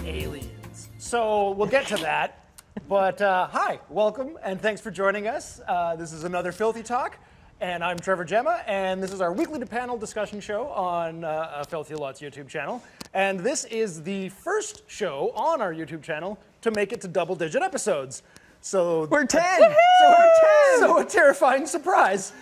aliens. So we'll get to that. But hi, welcome, and thanks for joining us. This is another Filthy Talk, and I'm Trevor Gemma, and this is our weekly panel discussion show on Filthy Lots YouTube channel. And this is the first show on our YouTube channel to make it to double-digit episodes. So we're 10. So we're 10. So a terrifying surprise.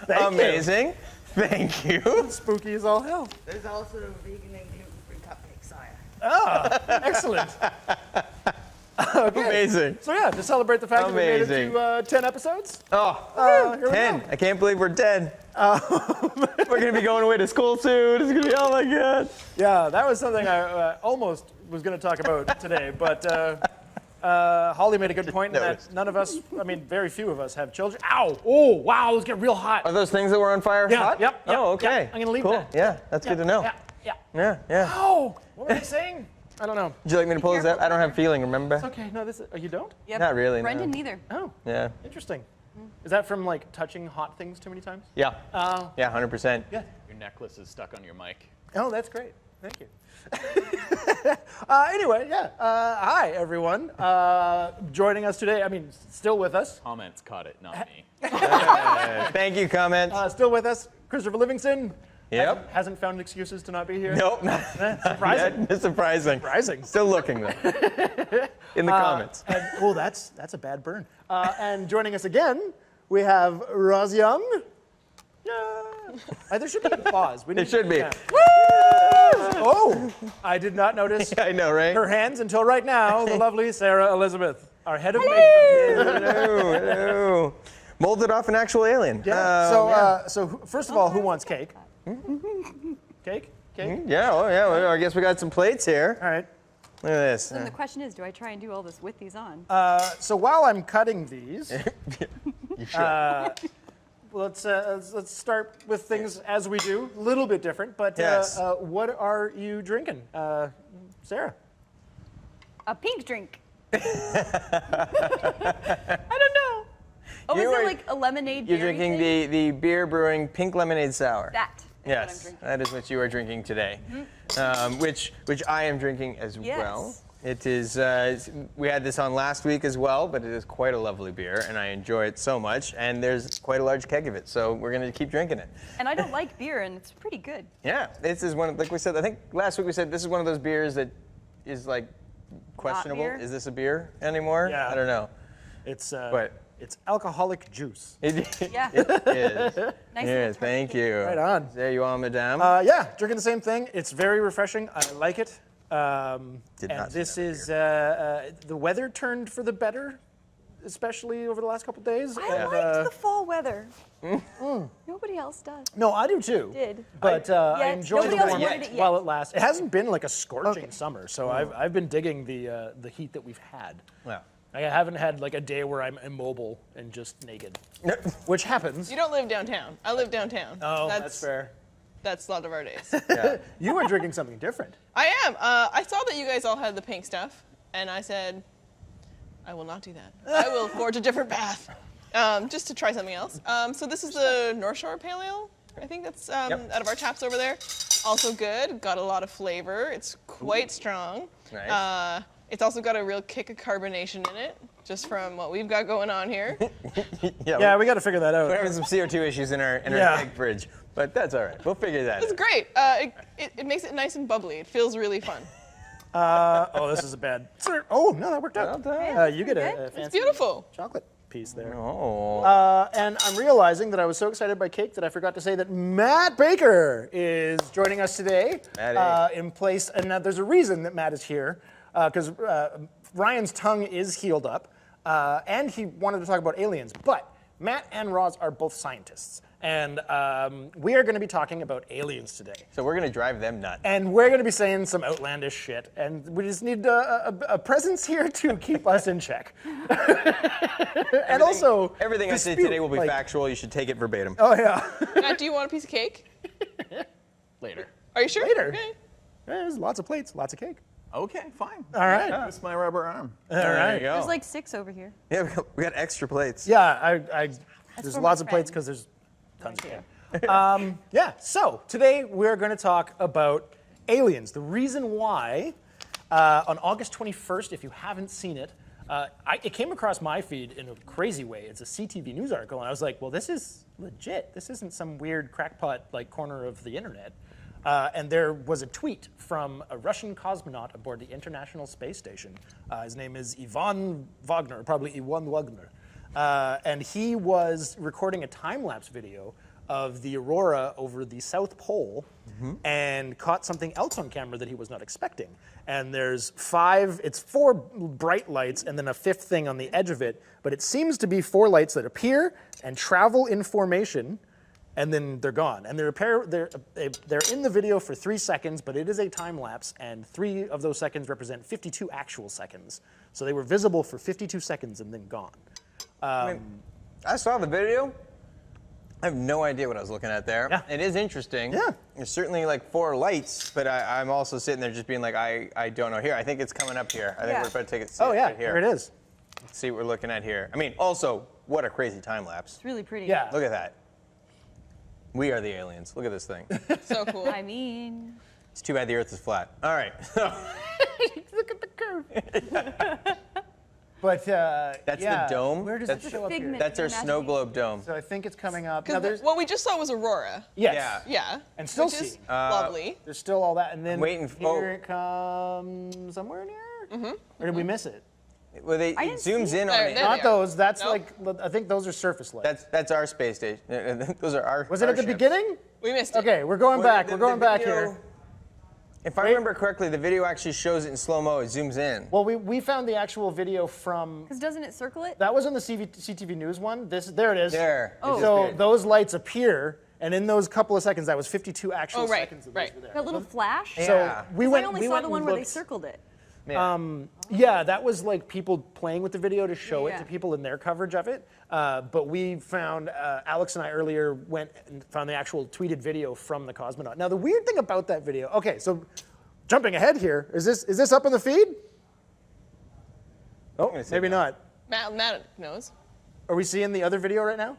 Amazing. You. Thank you. Spooky as all hell. There's also vegan and gluten-free cupcake sire. Ah, excellent. Okay. Amazing. So yeah, to celebrate the fact that we made it to 10 episodes. Oh, 10. I can't believe we're 10. We're going to be going away to school soon. It's going to be, oh my God. Yeah, that was something I almost was going to talk about today, but Holly made a good point in that none of us, I mean, very few of us have children. Ow! Oh, wow, those get real hot. Are those things that were on fire hot? Yep. Oh, okay. Yep. I'm going to leave cool. that. Yeah, that's good to know. Yeah. Ow! What were they saying? I don't know. Would you like me to pull this out? I don't have feeling, remember? It's okay. No, you don't? Yep. Not really, Brendan no. neither. Oh. Yeah. Interesting. Is that from, like, touching hot things too many times? Yeah. Yeah, 100%. Yeah. Your necklace is stuck on your mic. Oh, that's great. Thank you. Anyway, yeah. Hi, everyone. Joining us today, I mean, still with us. Comments caught it, not me. Thank you, comments. Still with us, Christopher Livingston. Yep. Hasn't found excuses to not be here. Nope. Surprising. Surprising. Surprising. Still looking, though. In the comments. Oh, that's a bad burn. And joining us again, we have Roz Young. Yeah. There should be applause. There should be. Yeah. Oh, I did not notice I know, right? her hands until right now. The lovely Sarah Elizabeth, our head of makeup. Hello. Molded off an actual alien. Yeah. So first of all, who wants cake? Cake? Yeah, well, I guess we got some plates here. All right. Look at this. Then the question is, do I try and do all this with these on? So while I'm cutting these, You should. let's start with things as we do, a little bit different. But Yes. what are you drinking, Sarah? A pink drink. I don't know. Oh, is it like a lemonade You're berry drinking thing? the beer brewing pink lemonade sour. That is what I'm Yes, drinking. that is what you are drinking today, which I am drinking as well. It is. We had this on last week as well, but it is quite a lovely beer, and I enjoy it so much. And there's quite a large keg of it, so we're going to keep drinking it. And I don't like beer, and it's pretty good. Yeah, this is one. Like we said, I think last week we said this is one of those beers that is like questionable. beer? Is this a beer anymore? Yeah. I don't know. It's alcoholic juice. Yeah. It is. Nice Yes, little thank you. Right on. There you are, madame. Yeah, drinking the same thing. It's very refreshing. I like it. Did And not see this that is the weather turned for the better, especially over the last couple days. I liked the fall weather. Nobody else does. No, I do too. Did. But I enjoy the Nobody else warm wanted it yet. while it lasts. It hasn't been like a scorching summer, so I've been digging the heat that we've had. Yeah. I haven't had like a day where I'm immobile and just naked, which happens. You don't live downtown. I live downtown. Oh, that's fair. That's a lot of our days. Yeah. You were drinking something different. I am. I saw that you guys all had the pink stuff, and I said, I will not do that. I will forge a different path, just to try something else. So this is the North Shore Pale Ale. I think that's out of our taps over there. Also good. Got a lot of flavor. It's quite strong. Nice. It's also got a real kick of carbonation in it, just from what we've got going on here. Yeah, we got to figure that out. We're having some CO2 issues in our egg fridge, but that's all right. We'll figure that It's out. great. It makes it nice and bubbly. It feels really fun. This is a bad. Oh no, that worked out. Well done. You get a It's fancy beautiful. chocolate piece there. Oh. And I'm realizing that I was so excited by cake that I forgot to say that Matt Baker is joining us today in place. And there's a reason that Matt is here, because Ryan's tongue is healed up, and he wanted to talk about aliens. But Matt and Roz are both scientists, and we are going to be talking about aliens today. So we're going to drive them nuts. And we're going to be saying some outlandish shit, and we just need a presence here to keep us in check. And also, everything I say today will be factual. You should take it verbatim. Oh yeah. Matt, do you want a piece of cake? Later. Are you sure? Later. Okay. There's lots of plates, lots of cake. Okay, fine. All right. That's my rubber arm. All right. There you go. There's like 6 over here. Yeah, we got extra plates. Yeah, there's for lots my of plates friend. because there's tons of cake. Yeah, so today we're going to talk about aliens. The reason why, on August 21st, if you haven't seen it, it came across my feed in a crazy way. It's a CTV News article, and I was like, well, this is legit. This isn't some weird crackpot like corner of the internet. And there was a tweet from a Russian cosmonaut aboard the International Space Station. His name is Ivan Wagner, probably Ivan Wagner. And he was recording a time-lapse video of the Aurora over the South Pole and caught something else on camera that he was not expecting. And it's 4 bright lights and then a 5th thing on the edge of it, but it seems to be 4 lights that appear and travel in formation, and then they're gone. And they're in the video for 3 seconds, but it is a time lapse, and 3 of those seconds represent 52 actual seconds. So they were visible for 52 seconds and then gone. I saw the video. I have no idea what I was looking at there. Yeah. It is interesting. Yeah. There's certainly like 4 lights, but I'm also sitting there just being like, I don't know. Here, I think it's coming up here. I think we're about to take it. Oh yeah, right here. here it is. Let's see what we're looking at here. I mean, also, what a crazy time lapse. It's really pretty. Yeah. Look at that. We are the aliens. Look at this thing. So cool. I mean, It's too bad the Earth is flat. All right. Look at the curve. But That's yeah. the dome? Where does That's it show up here? figment. That's our snow globe dome. So I think it's coming up. Now there's What we just saw was Aurora. yes. Yeah. Yeah. And still which is seeing. lovely. There's still all that, and then Waiting here it comes somewhere near. Or did we miss it? Well, it didn't zooms see in There, on it. there. Not those. That's Nope. like I think those are surface lights. That's our space station. Those are our. Was it at the ships. beginning? We missed it. Okay, we're going Well, back. the- We're going the back video- here. If I remember correctly, the video actually shows it in slow-mo. It zooms in. Well, we found the actual video from. because doesn't it circle it? That was on the CTV News one. There it is. There. Oh. So those lights appear, and in those couple of seconds, that was 52 actual Oh, right, seconds of right. those were there. That little flash? So Yeah. we 'Cause went. I only we saw went the and one where they looked. circled it. Yeah, that was like people playing with the video to show it Yeah. to people in their coverage of it. But we found, Alex and I earlier went and found the actual tweeted video from the cosmonaut. Now the weird thing about that video, okay, so jumping ahead here, is this up on the feed? Oh, gonna say maybe no. not. Matt knows. Are we seeing the other video right now?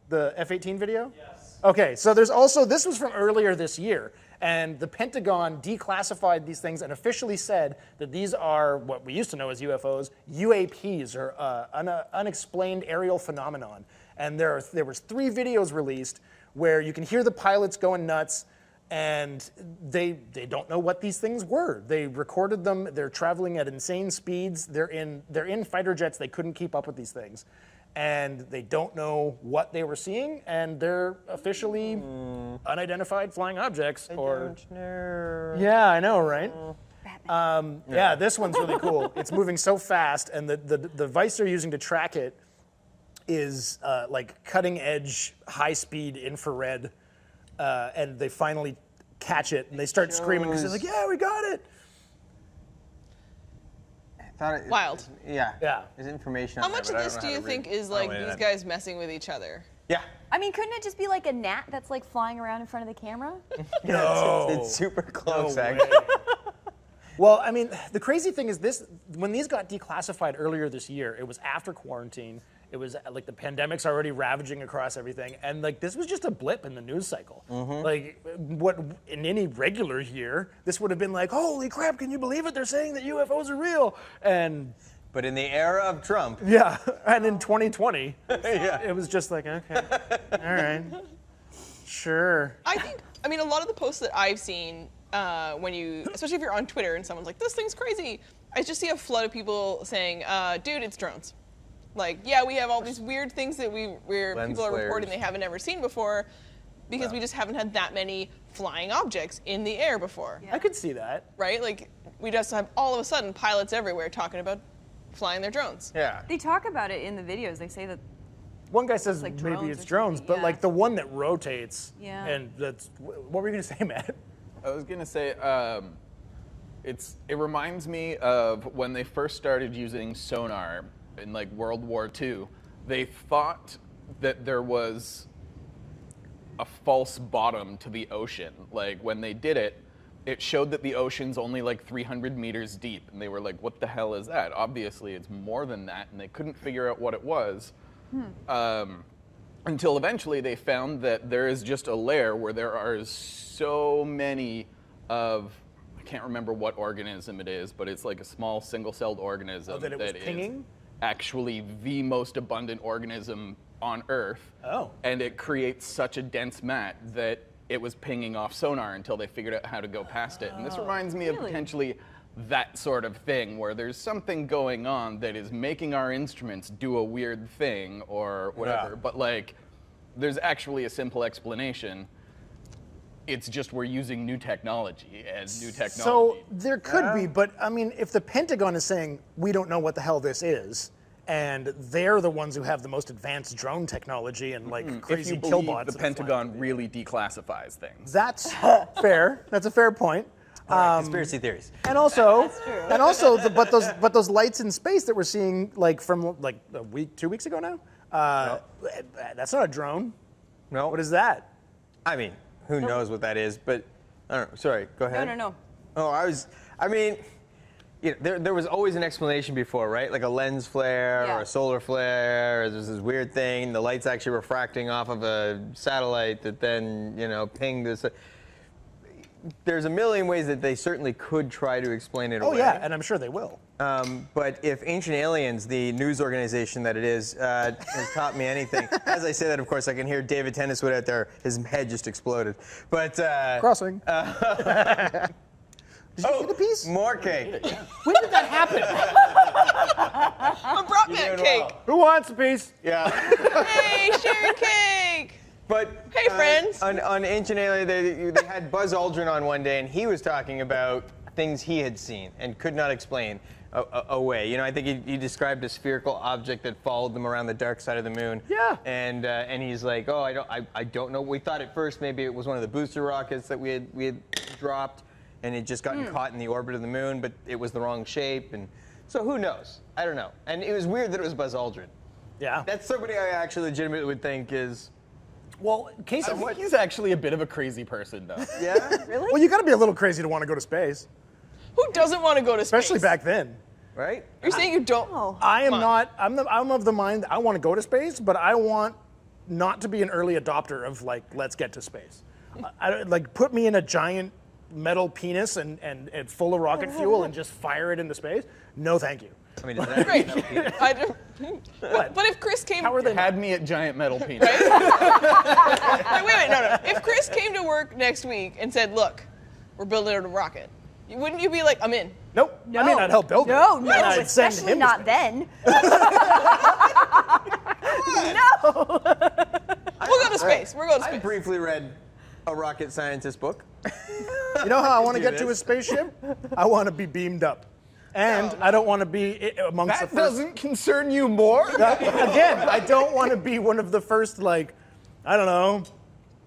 The F-18 video? Yes. Okay, so there's also, this was from earlier this year, and the Pentagon declassified these things and officially said that these are what we used to know as UFOs, UAPs, or unexplained aerial phenomenon. And there was 3 videos released where you can hear the pilots going nuts, and they don't know what these things were. They recorded them. They're traveling at insane speeds. They're in fighter jets. They couldn't keep up with these things, and they don't know what they were seeing. And they're officially unidentified flying objects. Yeah, I know, right? Yeah, this one's really cool. It's moving so fast, and the device they're using to track it is like cutting edge, high speed infrared. And they finally catch it, and they start screaming because they're like, "Yeah, we got it!" Wild. Yeah. Yeah. There's information. How on there, much but of I this don't do know you how to think read. is Oh, like wait, these that- guys messing with each other? Yeah. I mean, couldn't it just be like a gnat that's like flying around in front of the camera? No. It's super close, No actually. way. Well, I mean, the crazy thing is this: when these got declassified earlier this year, it was after quarantine. It was like the pandemic's already ravaging across everything, and like this was just a blip in the news cycle. Like what in any regular year, this would have been like, "Holy crap! Can you believe it? They're saying that UFOs are real." And But in the era of Trump, yeah, and in 2020, it was just like, okay, all right, sure. I mean, a lot of the posts that I've seen, especially if you're on Twitter and someone's like, "This thing's crazy," I just see a flood of people saying, "Dude, it's drones." Like, yeah, we have all these weird things that where Lens people are reporting flares. they haven't ever seen before, because we just haven't had that many flying objects in the air before, I could see that. right? Like, we just have all of a sudden pilots everywhere talking about flying their drones. yeah. They talk about it in the videos. They say that One guy says like maybe drones it's or drones, something, but yeah. like the one that rotates. Yeah. And that's what were you gonna say, Matt? I was gonna say, it reminds me of when they first started using sonar in like World War II. They thought that there was a false bottom to the ocean. Like when they did it, it showed that the ocean's only like 300 meters deep, and they were like, "What the hell is that?" Obviously, it's more than that, and they couldn't figure out what it was. Until eventually they found that there is just a layer where there are so many of, I can't remember what organism it is, but it's like a small single-celled organism that it was is pinging? actually the most abundant organism on Earth. Oh. And it creates such a dense mat that it was pinging off sonar until they figured out how to go past it. And this reminds me of potentially that sort of thing, where there's something going on that is making our instruments do a weird thing or whatever. Yeah. But like, there's actually a simple explanation. It's just we're using new technology and new technology. So there could be, but I mean, if the Pentagon is saying we don't know what the hell this is, and they're the ones who have the most advanced drone technology and like crazy if you believe killbots, the that are flying Pentagon really declassifies things. That's fair. That's a fair point. Conspiracy theories. And also, That's true. and also, but those lights in space that we're seeing, like from like a week, 2 weeks ago now, that's not a drone. No. What is that? I mean, who knows what that is? But I don't know. Sorry, go ahead. No. Oh, I mean, you know, there was always an explanation before, right? Like a lens flare Yeah. or a solar flare. Or there's this weird thing. The light's actually refracting off of a satellite that then, you know, pinged this. There's a million ways that they certainly could try to explain it away. Oh yeah, and I'm sure they will. But if Ancient Aliens, the news organization that it is, has taught me anything, as I say that, of course, I can hear David Tenniswood out there. His head just exploded. But Crossing. Did you get a piece? more cake. When did that happen? I brought that doing cake. well. Who wants a piece? Yeah. Hey, sharing cake. But Hey, friends. On Ancient Alien, they had Buzz Aldrin on one day, and he was talking about things he had seen and could not explain away. You know, I think he described a spherical object that followed them around the dark side of the moon. Yeah. And he's like, oh, I don't know. We thought at first maybe it was one of the booster rockets that we had dropped, and it just gotten caught in the orbit of the moon, but it was the wrong shape. And so who knows? I don't know. And it was weird that it was Buzz Aldrin. Yeah. That's somebody I actually legitimately would think is. Well, Casey, I think he's actually a bit of a crazy person, though. Yeah. Really? well, you got to be a little crazy to want to go to space, Who doesn't want to go to space? especially back then. Right? You're saying you don't? Oh. I am Come on. not. I'm of the mind that I want to go to space, but I want not to be an early adopter of like let's get to space. Like put me in a giant metal penis and full of rocket fuel and just fire it into space. No, thank you. I mean, is that Great. I don't, but if Chris came, How are they? Had me at giant metal penis. wait, no. If Chris came to work next week and said, "Look, we're building a rocket," wouldn't you be like, "I'm in"? Nope. I mean, I'd help build it. No, And I'd send especially him to not space. then. We'll go to space. We're going to I space. briefly read a rocket scientist book. You know how I want to do get to a this. spaceship? I want to be beamed up. And I don't want to be amongst the That first. doesn't concern you more? Again, I don't want to be one of the first, like, I don't know,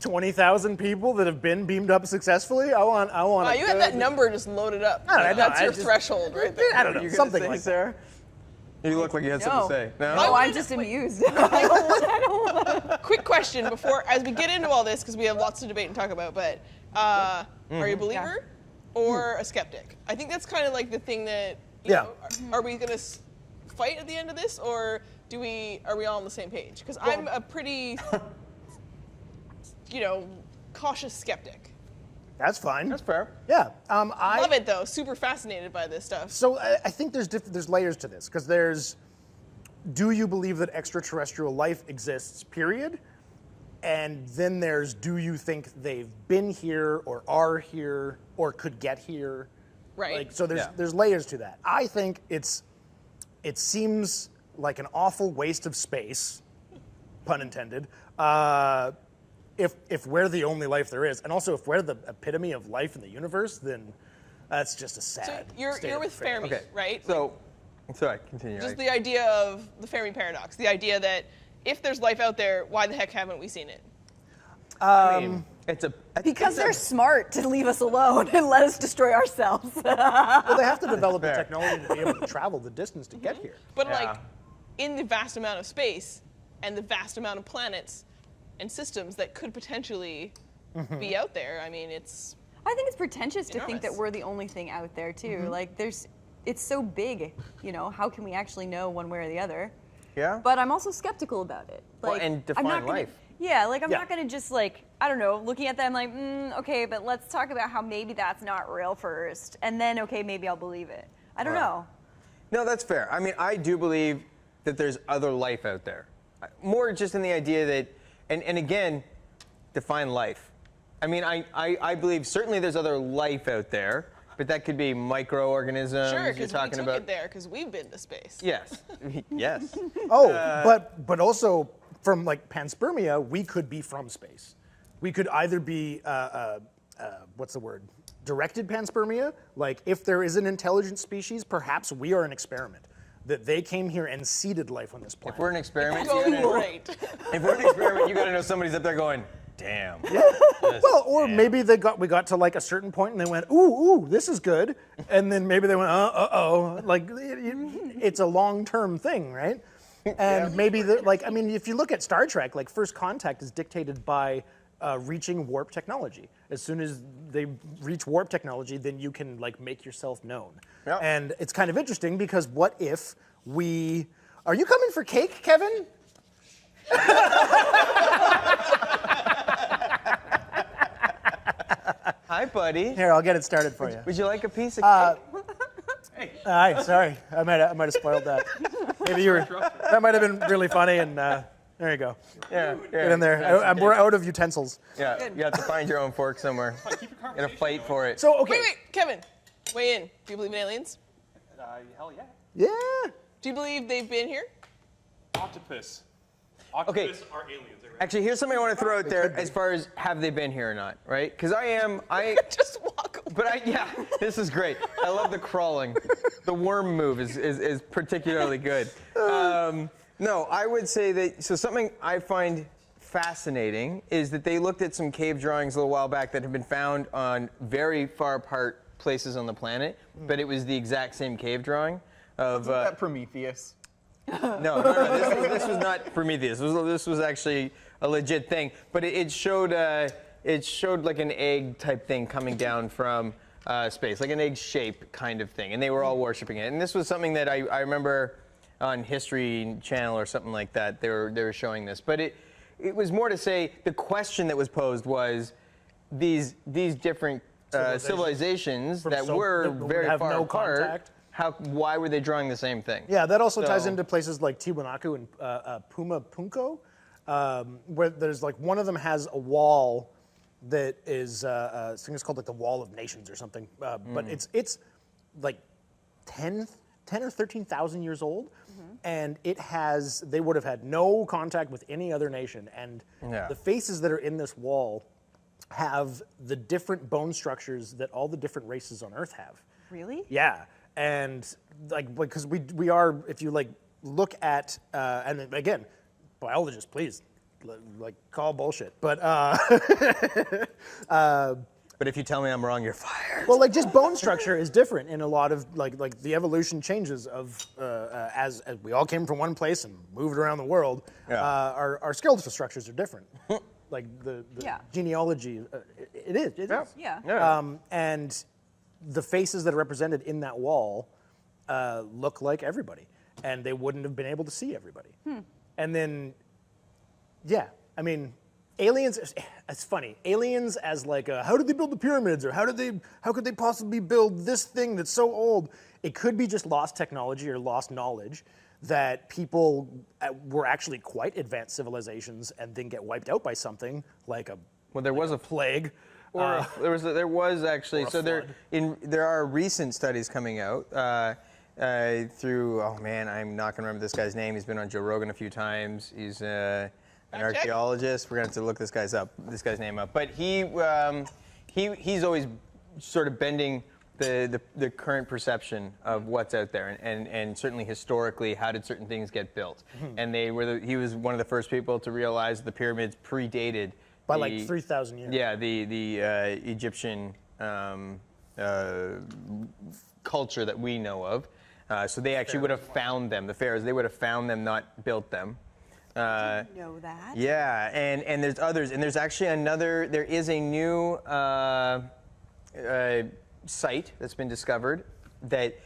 20,000 people that have been beamed up successfully. I want. Wow, you had that number just loaded up. I don't know, That's I your just- threshold right there. I don't know, You gonna something say, like that. Sarah? You look like you had something to say. No. No, I'm just amused. Quick question before, as we get into all this, because we have lots to debate and talk about, but are you a believer or a skeptic? I think that's kind of like the thing that, you Yeah. know, are we going to fight at the end of this, or are we all on the same page? Because I'm a pretty, cautious skeptic. That's fine. That's fair. Yeah. Love it though, super fascinated by this stuff. So I think there's layers to this because there's, do you believe that extraterrestrial life exists? Period. And then there's, do you think they've been here or are here or could get here? Right. Like, so there's layers to that. I think it seems like an awful waste of space, pun intended. If we're the only life there is, and also if we're the epitome of life in the universe, then that's just a sad. So state you're of with affairs. Fermi, Okay. right? So, sorry, continue. Just the idea of the Fermi paradox, the idea that if there's life out there, why the heck haven't we seen it? I mean, I think Because it's they're smart to leave us alone and let us destroy ourselves. Well, they have to develop the Fair. technology to be able to travel the distance to get here. But Yeah. like, in the vast amount of space and the vast amount of planets and systems that could potentially be out there, I mean, it's I think it's pretentious to think that Enormous. we're the only thing out there too. Like it's so big, how can we actually know one way or the other? Yeah. But I'm also skeptical about it. Well, Like, and I'm define not gonna- life. Yeah, like I'm not gonna just like, I don't know, looking at them like, okay, but let's talk about how maybe that's not real first, and then okay, maybe I'll believe it. I don't know. No, that's fair. I mean, I do believe that there's other life out there. More just in the idea that, and again, define life. I mean, I believe certainly there's other life out there, but that could be microorganisms. Sure, You're because talking we took about it there because we've been to space. Yes, yes. Oh, but also from like panspermia, we could be from space. We could either be what's the word? Directed panspermia. Like if there is an intelligent species, perhaps we are an experiment. That they came here and seeded life on this planet. If we're an experiment, Great. if we're an experiment, you got to know somebody's up there going, damn. Well, or maybe we got to like a certain point and they went, ooh, this is good, and then maybe they went, uh-oh. Like it's a long-term thing, right? And maybe if you look at Star Trek, like First Contact is dictated by reaching warp technology. As soon as they reach warp technology, then you can like make yourself known. Yep. And it's kind of interesting because what if we? Are you coming for cake, Kevin? Hi, buddy. Here, I'll get it started for you. Would you like a piece of cake? Hi, sorry, I might have spoiled that. Maybe you were. That might have been really funny, and there you go. Yeah. Get in there. We're out of utensils. Yeah, you have to find your own fork somewhere. Get a fight for it. So okay. Wait, Kevin, weigh in. Do you believe in aliens? Hell yeah. Yeah. Do you believe they've been here? Octopus. Okay. Octopus are aliens. Actually, here's something I want to throw out there as far as have they been here or not, right? Because I Just walk away. But this is great. I love the crawling. The worm move is particularly good. No, I would say that, so something I find fascinating is that they looked at some cave drawings a little while back that have been found on very far apart places on the planet, but it was the exact same cave drawing of... Isn't that Prometheus? No, this was not Prometheus. This was actually a legit thing, but it showed like an egg type thing coming down from space, like an egg shape kind of thing, and they were all worshiping it. And this was something that I remember on History Channel or something like that. They were showing this, but it was more to say the question that was posed was these different civilizations that were very far apart. Why were they drawing the same thing? Yeah, that also ties into places like Tiwanaku and Puma Punko, where there's like one of them has a wall that is I think it's called like the Wall of Nations or something, but it's like 10 or 13,000 years old, and they would have had no contact with any other nation, and the faces that are in this wall have the different bone structures that all the different races on Earth have. Really? Yeah. And like, because we are, if you like look at, and again, biologists, please, like call bullshit. But but if you tell me I'm wrong, you're fired. well, like just bone structure is different in a lot of like the evolution changes of as we all came from one place and moved around the world. Our skeletal structures are different. Like the genealogy, it is. Yeah. And the faces that are represented in that wall look like everybody, and they wouldn't have been able to see everybody. And then, I mean, aliens. It's funny. Aliens as like, how did they build the pyramids, or how could they possibly build this thing that's so old? It could be just lost technology or lost knowledge that people were actually quite advanced civilizations and then get wiped out by something like there was a plague. Or there was actually, so there are recent studies coming out through, oh man, I'm not going to remember this guy's name. He's been on Joe Rogan a few times. He's an archaeologist. We're going to have to look this guy's name up. But he's always sort of bending the current perception of what's out there, and certainly historically, how did certain things get built? And he was one of the first people to realize the pyramids predated by like 3,000 years. Yeah, the Egyptian culture that we know of. So they actually would have found them. The pharaohs, they would have found them, not built them. I didn't know that. Yeah, and there's others, and there's actually another. There is a new site that's been discovered that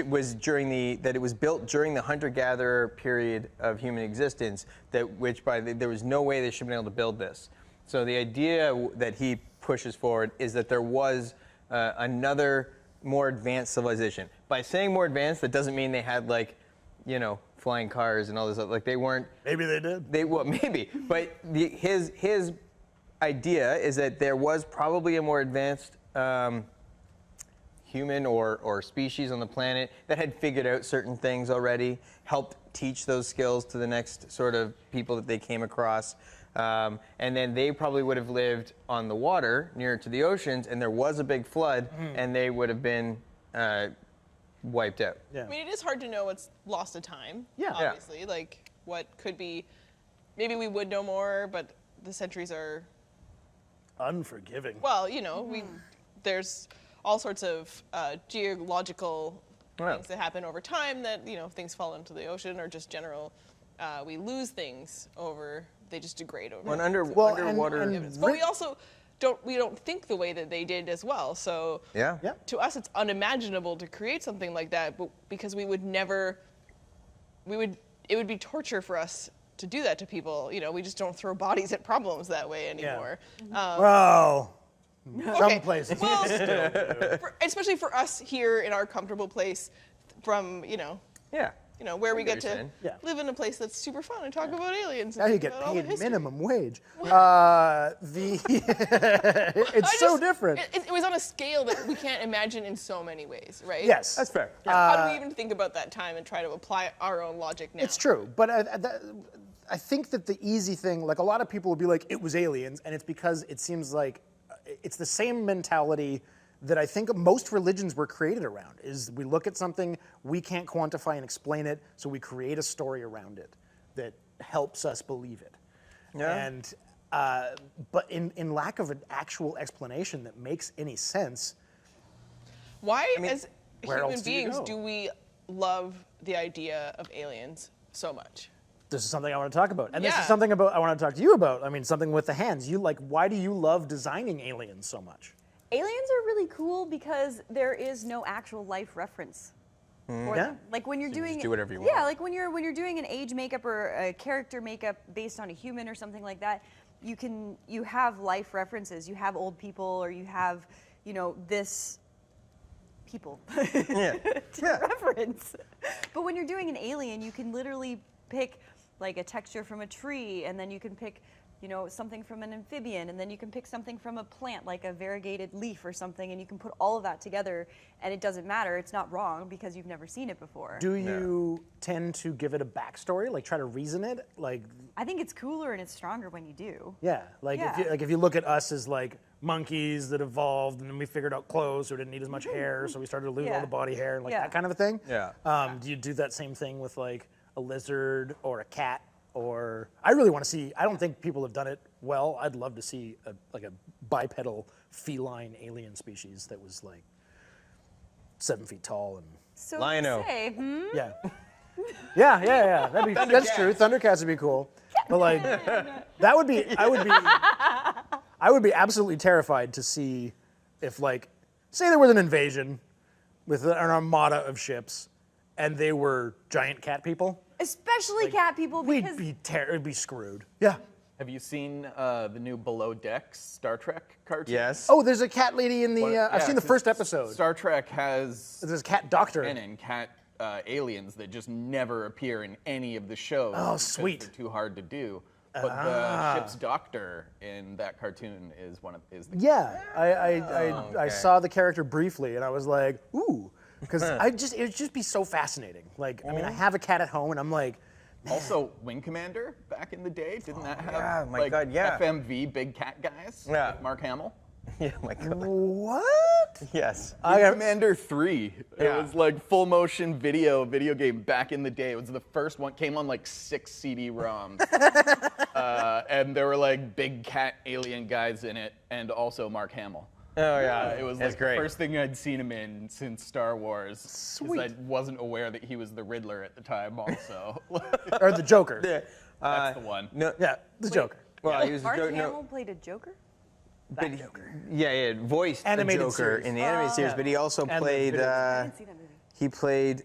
was that it was built during the hunter-gatherer period of human existence. There was no way they should have been able to build this. So the idea that he pushes forward is that there was another more advanced civilization. By saying more advanced, that doesn't mean they had flying cars and all this. Like they weren't. Maybe they did. Maybe. But his idea is that there was probably a more advanced human or species on the planet that had figured out certain things already, helped teach those skills to the next sort of people that they came across. And then they probably would have lived on the water, nearer to the oceans, and there was a big flood, and they would have been wiped out. Yeah. I mean, it is hard to know what's lost to time. Yeah. Obviously, like what could be. Maybe we would know more, but the centuries are Unforgiving. well. There's all sorts of geological things that happen over time that things fall into the ocean or just general. We lose things over. They just degrade over. When underwater. But we also don't think the way that they did as well. So Yeah. to us, it's unimaginable to create something like that, but because it would be torture for us to do that to people. We just don't throw bodies at problems that way anymore. Well, some places. Well, especially for us here in our comfortable place, from Yeah. where we I get get what you're to saying. Yeah. live in a place that's super fun and talk about aliens. Now and you get about all the paid history. minimum wage. It's so different. It was on a scale that we can't imagine in so many ways, right? Yes. That's fair. How do we even think about that time and try to apply our own logic now? It's true, but I think that the easy thing, like a lot of people will be like, it was aliens, and it's because it seems like it's the same mentality that I think most religions were created around, is we look at something, we can't quantify and explain it, so we create a story around it that helps us believe it. Yeah. And, but in lack of an actual explanation that makes any sense, Why, mean, as where human else do you beings, go? do we love the idea of aliens so much? this is something I want to talk about. And this Yeah. is something I want to talk to you about. I mean, something with the hands. Why do you love designing aliens so much? Aliens are really cool because there is no actual life reference for Yeah. them. Like when you're doing just do whatever you Yeah, want. like when you're doing an age makeup or a character makeup based on a human or something like that, you have life references. You have old people or you have, this people to reference. But when you're doing an alien, you can literally pick like a texture from a tree, and then you can pick something from an amphibian, and then you can pick something from a plant, like a variegated leaf or something, and you can put all of that together, and it doesn't matter. It's not wrong because you've never seen it before. Do you tend to give it a backstory, like try to reason it? Like, I think it's cooler and it's stronger when you do. yeah, like Yeah. if you look at us as like monkeys that evolved, and then we figured out clothes, so we didn't need as much hair, so we started to lose all Yeah. the body hair, and like Yeah. that kind of a thing. Yeah. Do you do that same thing with like a lizard or a cat? Or I really want to see. I don't think people have done it well. I'd love to see a bipedal feline alien species that was like 7 feet tall and So Lion-O. say, yeah, yeah. That's true. Thundercats would be cool, but like that would be. I would be absolutely terrified to see if like say there was an invasion with an armada of ships, and they were giant cat people. especially cat people, because We'd be screwed. Yeah. Have you seen the new Below Decks Star Trek cartoon? Yes. Oh, there's a cat lady in the. Well, I've yeah, seen the 'cause first episode. Star Trek has There's a cat doctor. and cat aliens that just never appear in any of the shows. Oh, because sweet. They're too hard to do. But the ship's doctor in that cartoon is the Yeah, I okay. saw the character briefly, and I was like, ooh, because it would just be so fascinating. Like, I mean, I have a cat at home, and I'm like, Also, Wing Commander back in the day, didn't that have yeah, my like God, yeah. FMV big cat guys? Yeah. Like Mark Hamill. Yeah, my God. what? Yes. Wing Commander 3. Yeah. It was like full motion video game back in the day. It was the first one, came on like 6 CD-ROMs. And there were like big cat alien guys in it, and also Mark Hamill. Oh yeah. It was That's like great. the first thing I'd seen him in since Star Wars. 'Cause Sweet. I wasn't aware that he was the Riddler at the time also. Or the Joker. Yeah. That's the one. No. Yeah, the Joker. Well, he was Mark the Joker. Hamill played a Joker? But yeah, voiced Animated the Joker series. in the animated series, but he also And the played. video I didn't see that movie. he played.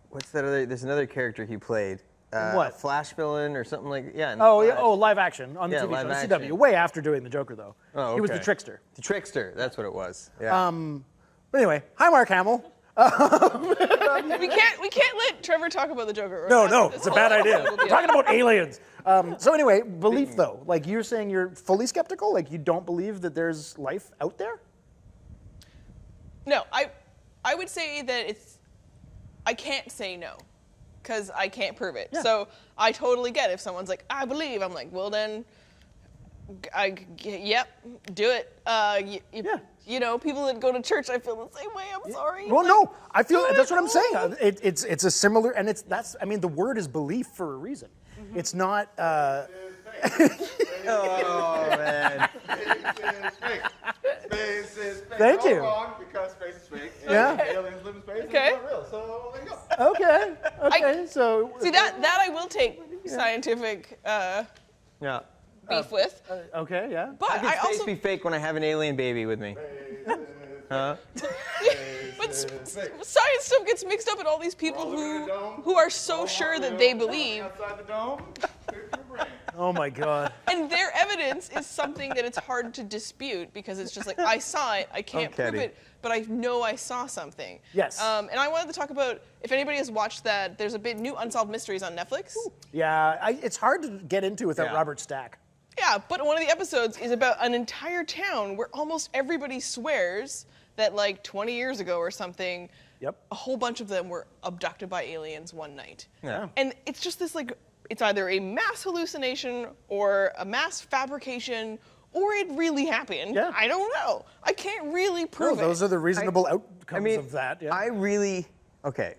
What's that other? There's another character he played. What? Flash villain or something like in Oh, Flash. yeah, live action on the Yeah, TV show, live the action. CW, way after doing the Joker, though. Oh, He was the okay. trickster. The trickster. That's what it was. Yeah. But anyway, hi, Mark Hamill. We can't let Trevor talk about the Joker. or No, else it's this a bad whole idea. episode will be We're talking about aliens. So anyway, belief, though. Like, you're saying you're fully skeptical? Like, you don't believe that there's life out there? No, I would say that I can't say no, because I can't prove it. Yeah. So I totally get if someone's like, I believe. I'm like, well then, yep, do it. Yeah. You know, people that go to church, I feel the same way. I'm sorry. Well, Like, no, I feel do that's it. what I'm saying. It's a similar, and I mean, the word is belief for a reason. Mm-hmm. It's not. oh man. Space is fake. Thank you. Wrong because space is fake. Yeah. Aliens live in space. Okay. It's not real. So there you go. Okay. So See that I will take scientific Yeah. beef with, okay, yeah. but How can I space also be fake when I have an alien baby with me? Huh? but science stuff gets mixed up in all these people who are so sure that they believe, Outside the dome. Clear to your brain. Oh my God. and their evidence is something that it's hard to dispute because it's just like I saw it, I can't prove Katie. it, but I know I saw something. Yes. And I wanted to talk about if anybody has watched that. There's a bit new Unsolved Mysteries on Netflix. Yeah, it's hard to get into without Yeah. Robert Stack. Yeah, but one of the episodes is about an entire town where almost everybody swears that like 20 years ago or something, Yep. a whole bunch of them were abducted by aliens one night. Yeah. And it's just this like, it's either a mass hallucination or a mass fabrication or it really happened. Yeah. I don't know. I can't really No, prove those it. are the reasonable outcomes of that. Yeah. I really, okay,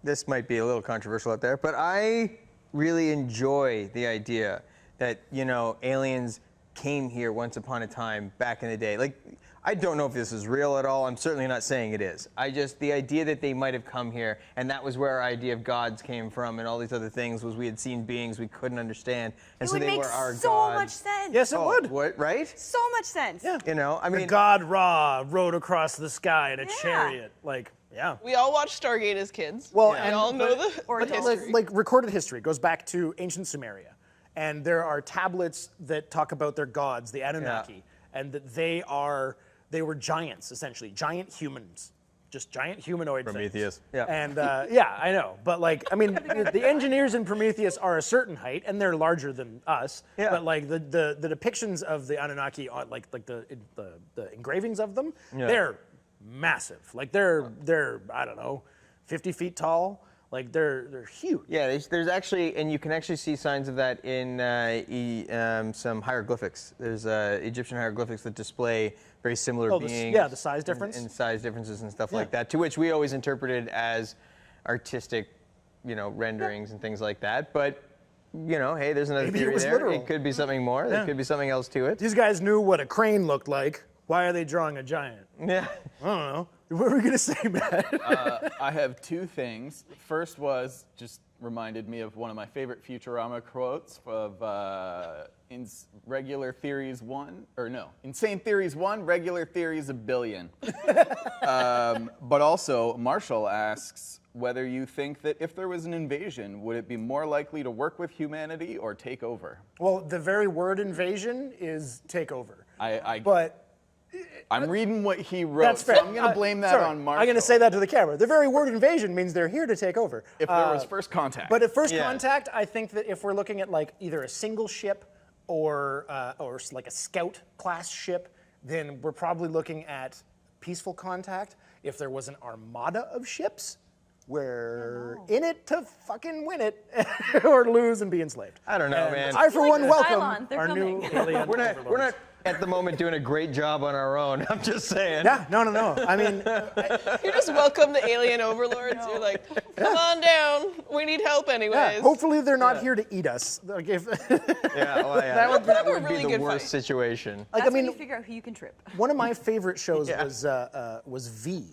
this might be a little controversial out there, but I really enjoy the idea that, aliens came here once upon a time back in the day. Like, I don't know if this is real at all. I'm certainly not saying it is. The idea that they might have come here, and that was where our idea of gods came from, and all these other things was we had seen beings we couldn't understand, and It so would they make were our so gods. much sense. yes, it would. What, right? So much sense. Yeah. I The mean, god Ra rode across the sky in a Yeah. chariot. Like, yeah. We all watched Stargate as kids. Well, we and- all know the Or history. Like recorded history goes back to ancient Sumeria, and there are tablets that talk about their gods, the Anunnaki, and that they were giants essentially, giant humans, just giant humanoid Prometheus. things. Yeah. And yeah, I know, but like, I mean, the engineers in Prometheus are a certain height, and they're larger than us. Yeah. But like the depictions of the Anunnaki, are like the engravings of them, Yeah. they're massive. Like they're I don't know, 50 feet tall. Like they're huge. yeah, there's actually, and you can actually see signs of that in some hieroglyphics. There's Egyptian hieroglyphics that display very similar beings. Yeah, the size difference. And size differences and stuff Yeah. like that, to which we always interpreted as artistic, renderings and things like that. But, hey, there's another Maybe it theory was there. literal. It could be something more. There Yeah. could be something else to it. These guys knew what a crane looked like. Why are they drawing a giant? Yeah. I don't know. What were we gonna say, Matt? I have two things. First was just reminded me of one of my favorite Futurama quotes of Insane Theories 1, Regular Theories a billion. But also, Marshall asks whether you think that if there was an invasion, would it be more likely to work with humanity or take over? Well, the very word invasion is takeover. But I'm reading what he wrote, That's fair. so I'm going to blame that sorry, on Marshall. I'm gonna say that to the camera. The very word invasion means they're here to take over. If there was first contact. But at first Yeah. contact, I think that if we're looking at like either a single ship or like a scout class ship, then we're probably looking at peaceful contact. If there was an armada of ships, we're in it to fucking win it or lose and be enslaved. I don't know, And man. I, for Like one, the welcome Cylon, they're our new coming. alien We're overlords. not at the moment doing a great job on our own. I'm just saying. Yeah, no. I mean, You just welcome the alien overlords. You're like, come on down. We need help anyways. yeah, hopefully they're not here to eat us. Like if, Yeah, well, yeah. That would that be a would really be the good worst fight. situation. like, That's I mean, when you figure out who you can trip. one of my favorite shows Yeah. was V,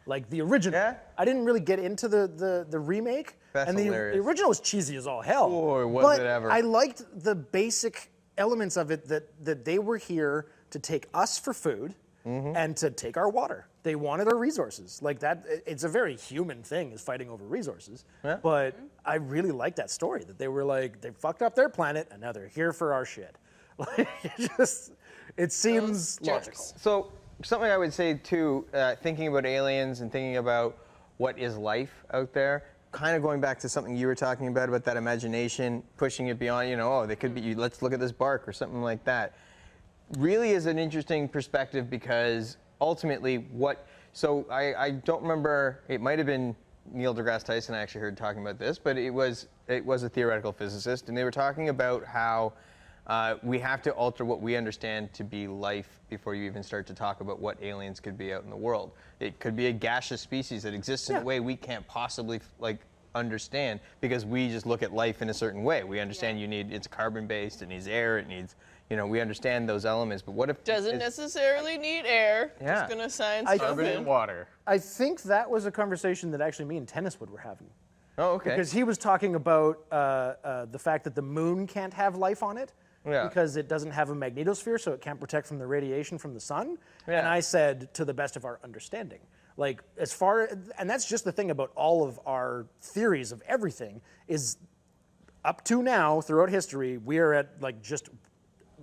like the original. Yeah? I didn't really get into the remake, That's and the hilarious. original was cheesy as all hell. Boy, was but it ever. I liked the basic elements of it that they were here to take us for food, and to take our water. They wanted our resources. Like that, it's a very human thing, is fighting over resources. Yeah. But I really like that story, that they were like, they fucked up their planet and now they're here for our shit. Like, it seems Those logical. jerks. So something I would say too, thinking about aliens and thinking about what is life out there, kind of going back to something you were talking about that imagination, pushing it beyond, you know, oh, they could be, let's look at this bark or something like that. Really is an interesting perspective, because ultimately so I don't remember, it might have been Neil deGrasse Tyson I actually heard talking about this, but it was a theoretical physicist, and they were talking about how we have to alter what we understand to be life before you even start to talk about what aliens could be out in the world. It could be a gaseous species that exists in a way we can't possibly understand, because we just look at life in a certain way. We understand it's carbon-based, it needs air, it needs, we understand those elements. But what if Doesn't necessarily need air. Yeah. Just gonna science jump Carbon in. and water. I think that was a conversation that actually me and Tenniswood were having. Oh, okay. Because he was talking about the fact that the moon can't have life on it because it doesn't have a magnetosphere, so it can't protect from the radiation from the sun. Yeah. And I said, to the best of our understanding. Like, and that's just the thing about all of our theories of everything, is up to now, throughout history, we are at just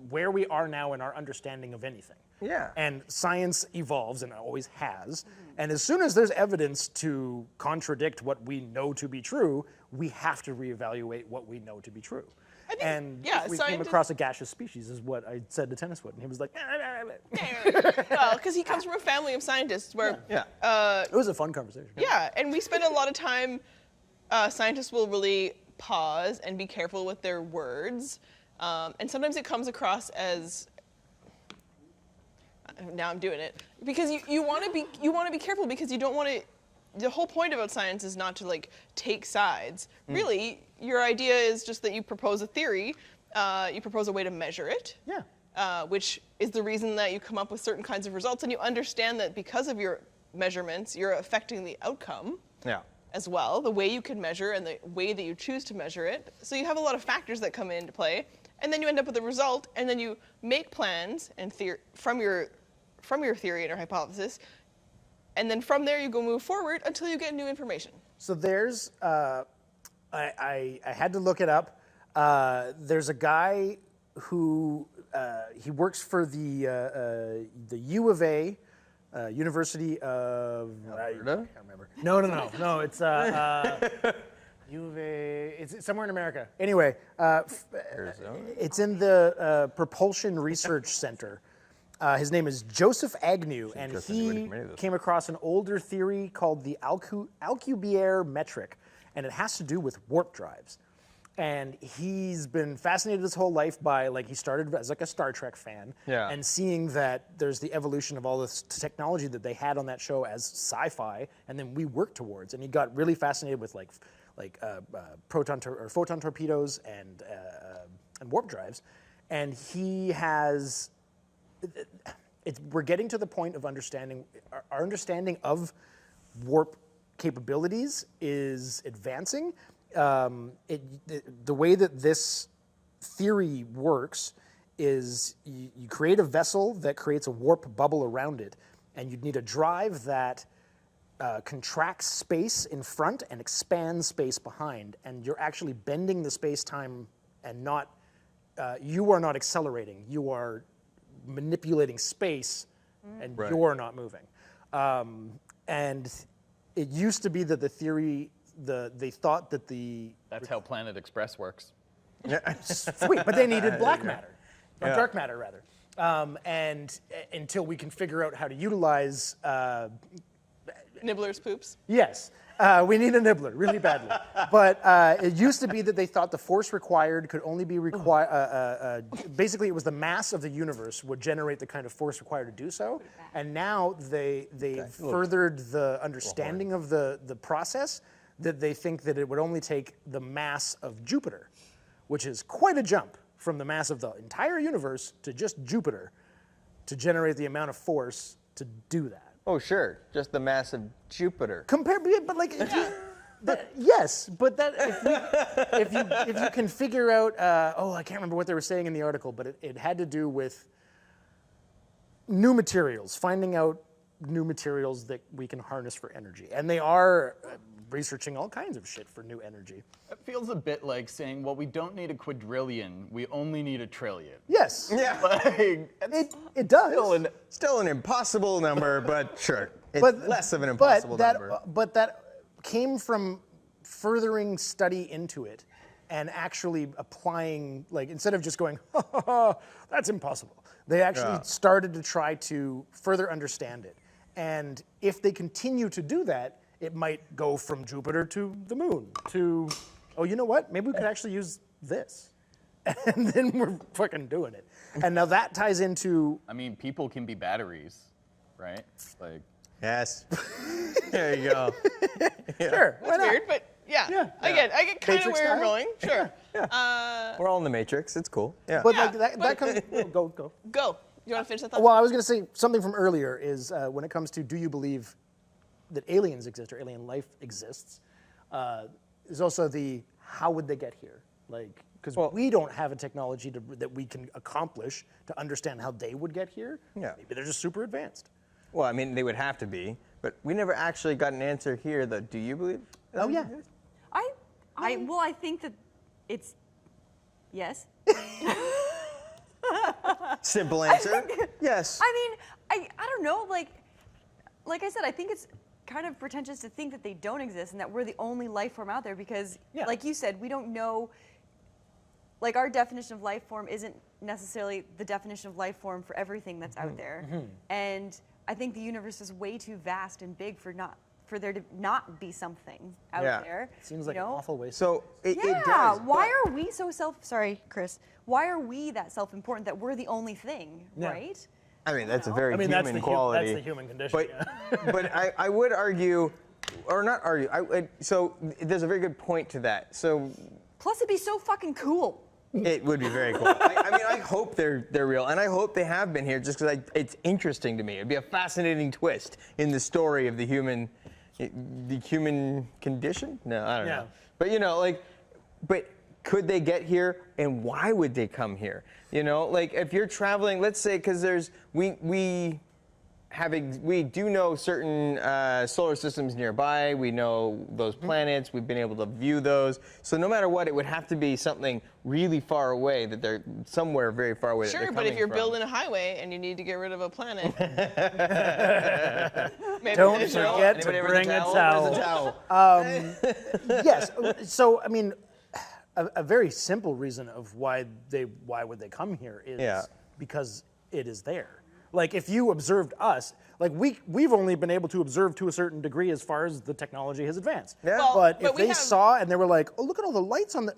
where we are now in our understanding of anything. Yeah. And science evolves, and always has. And as soon as there's evidence to contradict what we know to be true, we have to reevaluate what we know to be true. And yeah, we came scientists- across a gaseous species, is what I said to Tenniswood, and he was like, Well, because he comes from a family of scientists where, it was a fun conversation. yeah, and we spend a lot of time, scientists will really pause and be careful with their words. And sometimes it comes across as, now I'm doing it, because you want to be careful, because you don't want to. The whole point about science is not to take sides. Really, your idea is just that you propose a theory, you propose a way to measure it. Yeah. Which is the reason that you come up with certain kinds of results, and you understand that because of your measurements, you're affecting the outcome. Yeah. As well, the way you can measure and the way that you choose to measure it. So you have a lot of factors that come into play, and then you end up with a result, and then you make plans and from your theory and your hypothesis, and then from there you go move forward until you get new information. So there's, I had to look it up. There's a guy who, he works for the U of A, University of... I can't remember. No, it's U of A, it's somewhere in America. Anyway, it's in the Propulsion Research Center. His name is Joseph Agnew, and he came across an older theory called the Alcubierre metric, and it has to do with warp drives. And he's been fascinated his whole life by, he started as a Star Trek fan, and seeing that there's the evolution of all this technology that they had on that show as sci-fi, and then we worked towards. And he got really fascinated with photon torpedoes and warp drives. And he has, we're getting to the point of understanding, our understanding of warp capabilities is advancing. The way that this theory works is you create a vessel that creates a warp bubble around it, and you'd need a drive that contracts space in front and expands space behind, and you're actually bending the space-time and not, you are not accelerating, you are manipulating space, and you're not moving. And it used to be that the theory, they thought that That's how Planet Express works. sweet, but they needed black matter, or dark matter rather, and until we can figure out how to utilize. Nibbler's poops. Yes, we need a nibbler really badly, but it used to be that they thought the force required could only be basically, it was the mass of the universe would generate the kind of force required to do so, and now they furthered the understanding of the process, that they think that it would only take the mass of Jupiter, which is quite a jump from the mass of the entire universe to just Jupiter, to generate the amount of force to do that. Oh, sure. Just the mass of Jupiter. Yes, but that if you can figure out, I can't remember what they were saying in the article, but it had to do with new materials, finding out new materials that we can harness for energy. And they are researching all kinds of shit for new energy. It feels a bit like saying, well, we don't need a quadrillion, we only need a trillion. Yes, Yeah. Like, it does. Still an impossible number, but sure. It's But- less of an impossible number. But that came from furthering study into it and actually applying, like, instead of just going, ha, ha, ha, that's impossible. They actually started to try to further understand it. And if they continue to do that, it might go from Jupiter to the moon to, oh, you know what? Maybe we could actually use this. And then we're fucking doing it. And now that ties into, I mean, people can be batteries, right? Like, Yes. There you go. sure, why That's not? weird, but yeah. I get kind of Matrix where you're style? going. Sure. We're all in the Matrix. It's cool. Yeah. But Yeah, like that but- comes, go. Go. You want to finish that thought? Well, I was going to say something from earlier is when it comes to do you believe that aliens exist or alien life exists, is also the how would they get here? Like, because we don't have a technology that we can accomplish to understand how they would get here. Yeah. Maybe they're just super advanced. Well, I mean, they would have to be, but we never actually got an answer here. Though, do you believe? Oh, yeah. I think that it's yes. Simple answer. Yes. I mean, I don't know, like I said, I think it's kind of pretentious to think that they don't exist and that we're the only life form out there because, like you said, we don't know, like our definition of life form isn't necessarily the definition of life form for everything that's out there. And I think the universe is way too vast and big for there to not be something out there. Seems like you an know? awful waste. So it Yeah, does. why are we so sorry, Chris, why are we that self-important that we're the only thing, right? I mean, that's a very I mean, that's human the quality. that's the human condition. But, but I would argue, or not argue. So there's a very good point to that. So Plus it'd be so fucking cool. it would be very cool. I mean, I hope they're real, and I hope they have been here, just because it's interesting to me. It'd be a fascinating twist in the story of the human condition. No, I don't know. But you know, but could they get here, and why would they come here? You know, like if you're traveling, let's say, because we do know certain solar systems nearby. We know those planets. We've been able to view those. So no matter what, it would have to be something really far away, that they're somewhere very far away. Sure, but if you're building a highway and you need to get rid of a planet, maybe Don't they show. forget to Anybody ever bring a Where's the towel. towel? Yes. So I mean, a very simple reason of why would they come here is because it is there. Like if you observed us, like we've only been able to observe to a certain degree as far as the technology has advanced. Yeah. Well, But but if we they have- saw and they were like, oh, look at all the lights on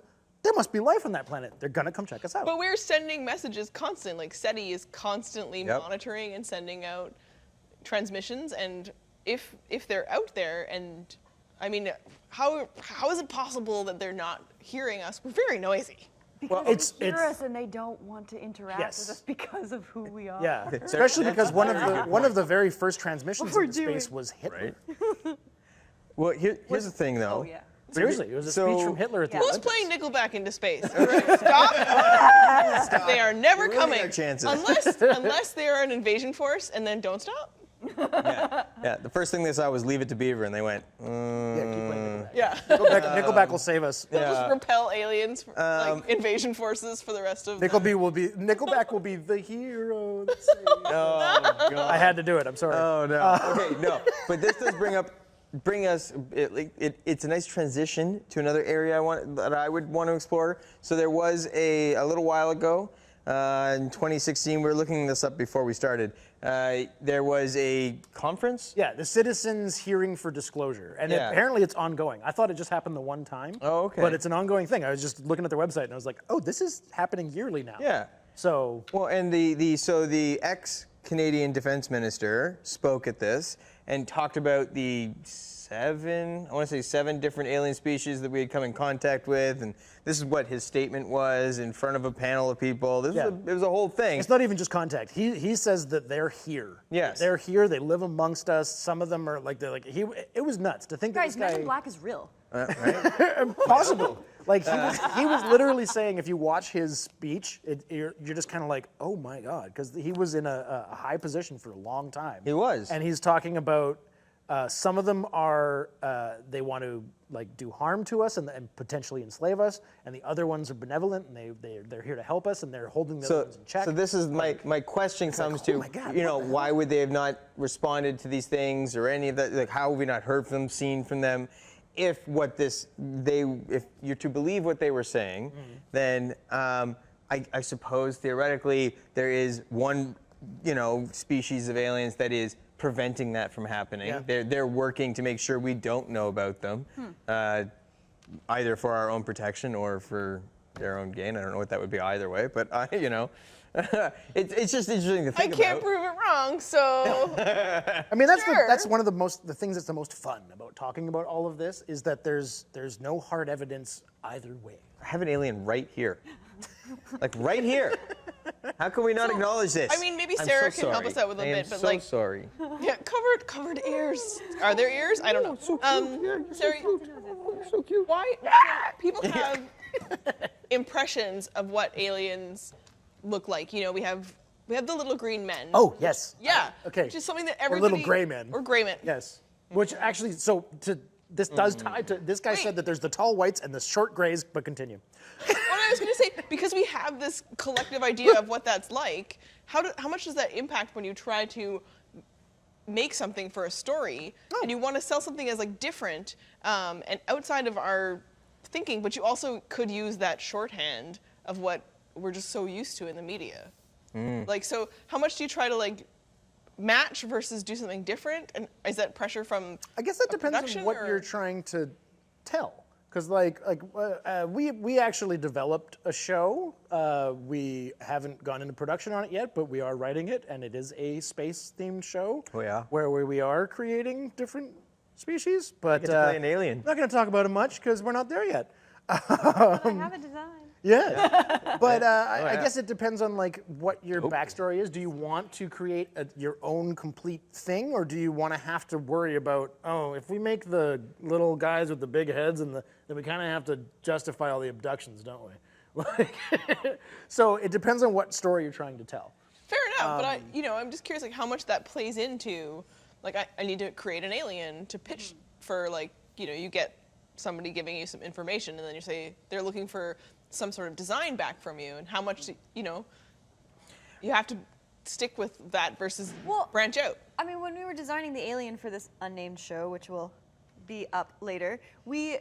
there must be life on that planet. They're gonna come check us out. But we're sending messages constant. Like SETI is constantly Yep. monitoring and sending out transmissions. And if they're out there, and I mean, how is it possible that they're not hearing us? We're very noisy. Because they hear us and they don't want to interact Yes. with us because of who we are. Yeah, especially because one of the very first transmissions What into we're space doing. was Hitler. Right. Well, here's the thing, though. Oh yeah. Seriously, it was a So- speech from Hitler at the Who's Olympics. playing Nickelback into space? Stop. They are never Ruining coming our chances. unless they are an invasion force, and then don't stop. Yeah, the first thing they saw was Leave It to Beaver, and they went, Yeah, keep playing Nickelback. Yeah. Nickelback will save us. They'll just repel aliens, like invasion forces for the rest of Nickelback will be the hero. That saves us. oh, God. I had to do it. I'm sorry. Oh, no. Okay, no. But this does bring us, it's a nice transition to another area that I would want to explore. So there was a little while ago, in 2016, we were looking this up before we started. There was a conference. Yeah, the Citizens Hearing for Disclosure, and Yeah. apparently it's ongoing. I thought it just happened the one time. Oh, okay. But it's an ongoing thing. I was just looking at their website and I was like, oh, this is happening yearly now. Yeah. So Well, and the ex-Canadian Defense Minister spoke at this and talked about the seven different alien species that we had come in contact with, and this is what his statement was in front of a panel of people. It was a whole thing. it's not even just contact. He says that they're here. Yes. They're here. They live amongst us. Some of them are like it was nuts to think Guys, that Men this in guy Black is real. Right? possible. Like he was literally saying, if you watch his speech, you're just kind of like, oh my God, because he was in a high position for a long time. He was. And he's talking about some of them are they want to like do harm to us and potentially enslave us, and the other ones are benevolent and they're here to help us and they're holding the other ones in check. So this is my question comes to, oh my God, you know, why would they have not responded to these things or any of that? Like, how have we not heard from them, seen from them? If if you're to believe what they were saying, then I suppose theoretically there is one, you know, species of aliens that is preventing that from happening. Yeah. They're working to make sure we don't know about them, either for our own protection or for their own gain. I don't know what that would be either way, but you know, it's just interesting to think I can't about. prove it wrong, so. I mean, that's Sure. that's one of the things that's the most fun about talking about all of this is that there's no hard evidence either way. I have an alien right here. Like right here. How can we not acknowledge this? I mean, maybe I'm Sarah so can help sorry. us out with a I am bit, but so like, sorry. yeah, covered ears. Are there ears? I don't know. Sarah, So cute. why people have impressions of what aliens look like? You know, we have the little green men. Oh yes. Yeah. Okay. Which is something that Or everybody. little gray men. Or gray men. Yes. Which actually, so this does tie to this guy Wait. said that there's the tall whites and the short grays, but continue. What I was going to say, because we have this collective idea of what that's like, how much does that impact when you try to make something for a story and you want to sell something as like different and outside of our thinking, but you also could use that shorthand of what we're just so used to in the media. Like, so how much do you try to like match versus do something different? And is that pressure from I guess that a depends on production, what or- you're trying to tell. Because we actually developed a show. We haven't gone into production on it yet, but we are writing it, and it is a space-themed show. Oh, yeah? Where we are creating different species. But get to play an alien. I'm not going to talk about it much because we're not there yet. I have a design. Yeah, but I yeah. guess it depends on like what your backstory is. Do you want to create your own complete thing, or do you want to have to worry about, oh, if we make the little guys with the big heads, then we kind of have to justify all the abductions, don't we? Like, so it depends on what story you're trying to tell. Fair enough, but I'm just curious, like, how much that plays into, like, I need to create an alien to pitch for, like, you get somebody giving you some information, and then you say they're looking for some sort of design back from you, and how much, you have to stick with that versus branch out. I mean, when we were designing the alien for this unnamed show, which will be up later, I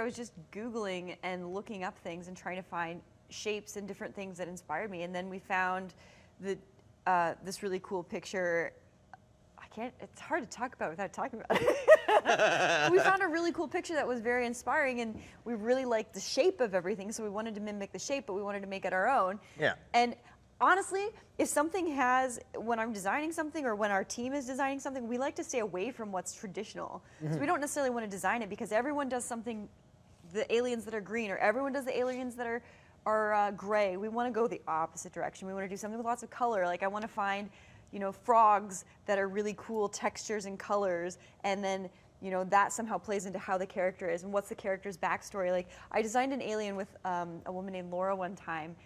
was just Googling and looking up things and trying to find shapes and different things that inspired me. And then we found this really cool picture. It's hard to talk about without talking about it. We found a really cool picture that was very inspiring, and we really liked the shape of everything, so we wanted to mimic the shape, but we wanted to make it our own. Yeah. And honestly, if something when I'm designing something or when our team is designing something, we like to stay away from what's traditional. So we don't necessarily want to design it because everyone does something, the aliens that are green, or everyone does the aliens that are gray. We want to go the opposite direction. We want to do something with lots of color. Like I want to find, frogs that are really cool textures and colors, and then, that somehow plays into how the character is and what's the character's backstory. Like I designed an alien with a woman named Laura one time,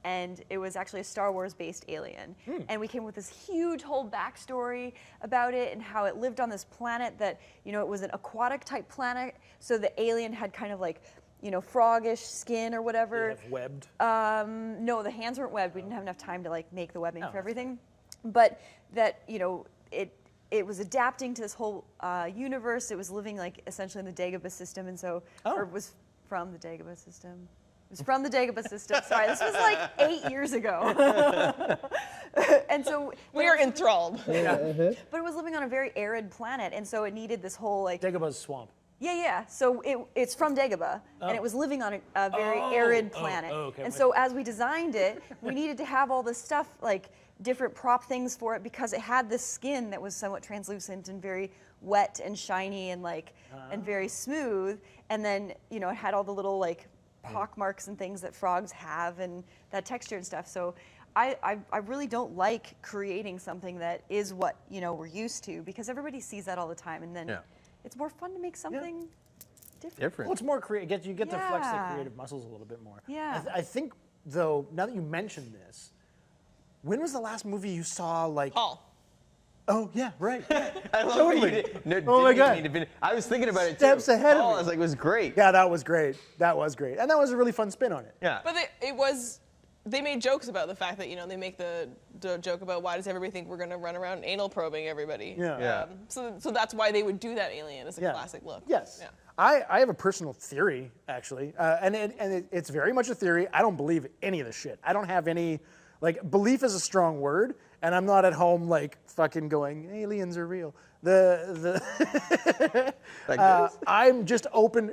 and it was actually a Star Wars based alien. And we came with this huge whole backstory about it and how it lived on this planet that, it was an aquatic type planet. So the alien had kind of like, frogish skin or whatever. They have webbed. No, the hands weren't webbed. We didn't have enough time to like make the webbing for everything. But that, it was adapting to this whole universe. It was living like essentially in the Dagobah system, and so, or it was from the Dagobah system. It was from the Dagobah system. Sorry, this was like 8 years ago. And so We are enthralled. but it was living on a very arid planet, and so it needed this whole like Dagobah's swamp. Yeah. So it's from Dagobah, and it was living on a very arid planet. Okay. And so as we designed it, we needed to have all this stuff, like different prop things for it, because it had this skin that was somewhat translucent and very wet and shiny and like and very smooth. And then it had all the little like pock marks and things that frogs have and that texture and stuff. So I really don't like creating something that is what we're used to, because everybody sees that all the time, and then. Yeah. It's more fun to make something Different. Well, it's more creative. You get to flex the Yeah. creative muscles a little bit more. Yeah. I think, though, now that you mention this, when was the last movie you saw, like... Paul. Oh, yeah, right. I love Totally. it. No, Oh my didn't God. need to be- I was thinking about it Steps too. ahead of me. I was like, it was great. Yeah, that was great. That was great. And that was a really fun spin on it. Yeah. But they made jokes about the fact that, they make the joke about why does everybody think we're going to run around anal probing everybody. Yeah. Yeah. So that's why they would do that alien as a Yeah. classic look. Yes. Yeah. I have a personal theory, actually, and it's very much a theory. I don't believe any of this shit. I don't have any, belief is a strong word, and I'm not at home, fucking going, aliens are real. I'm just open.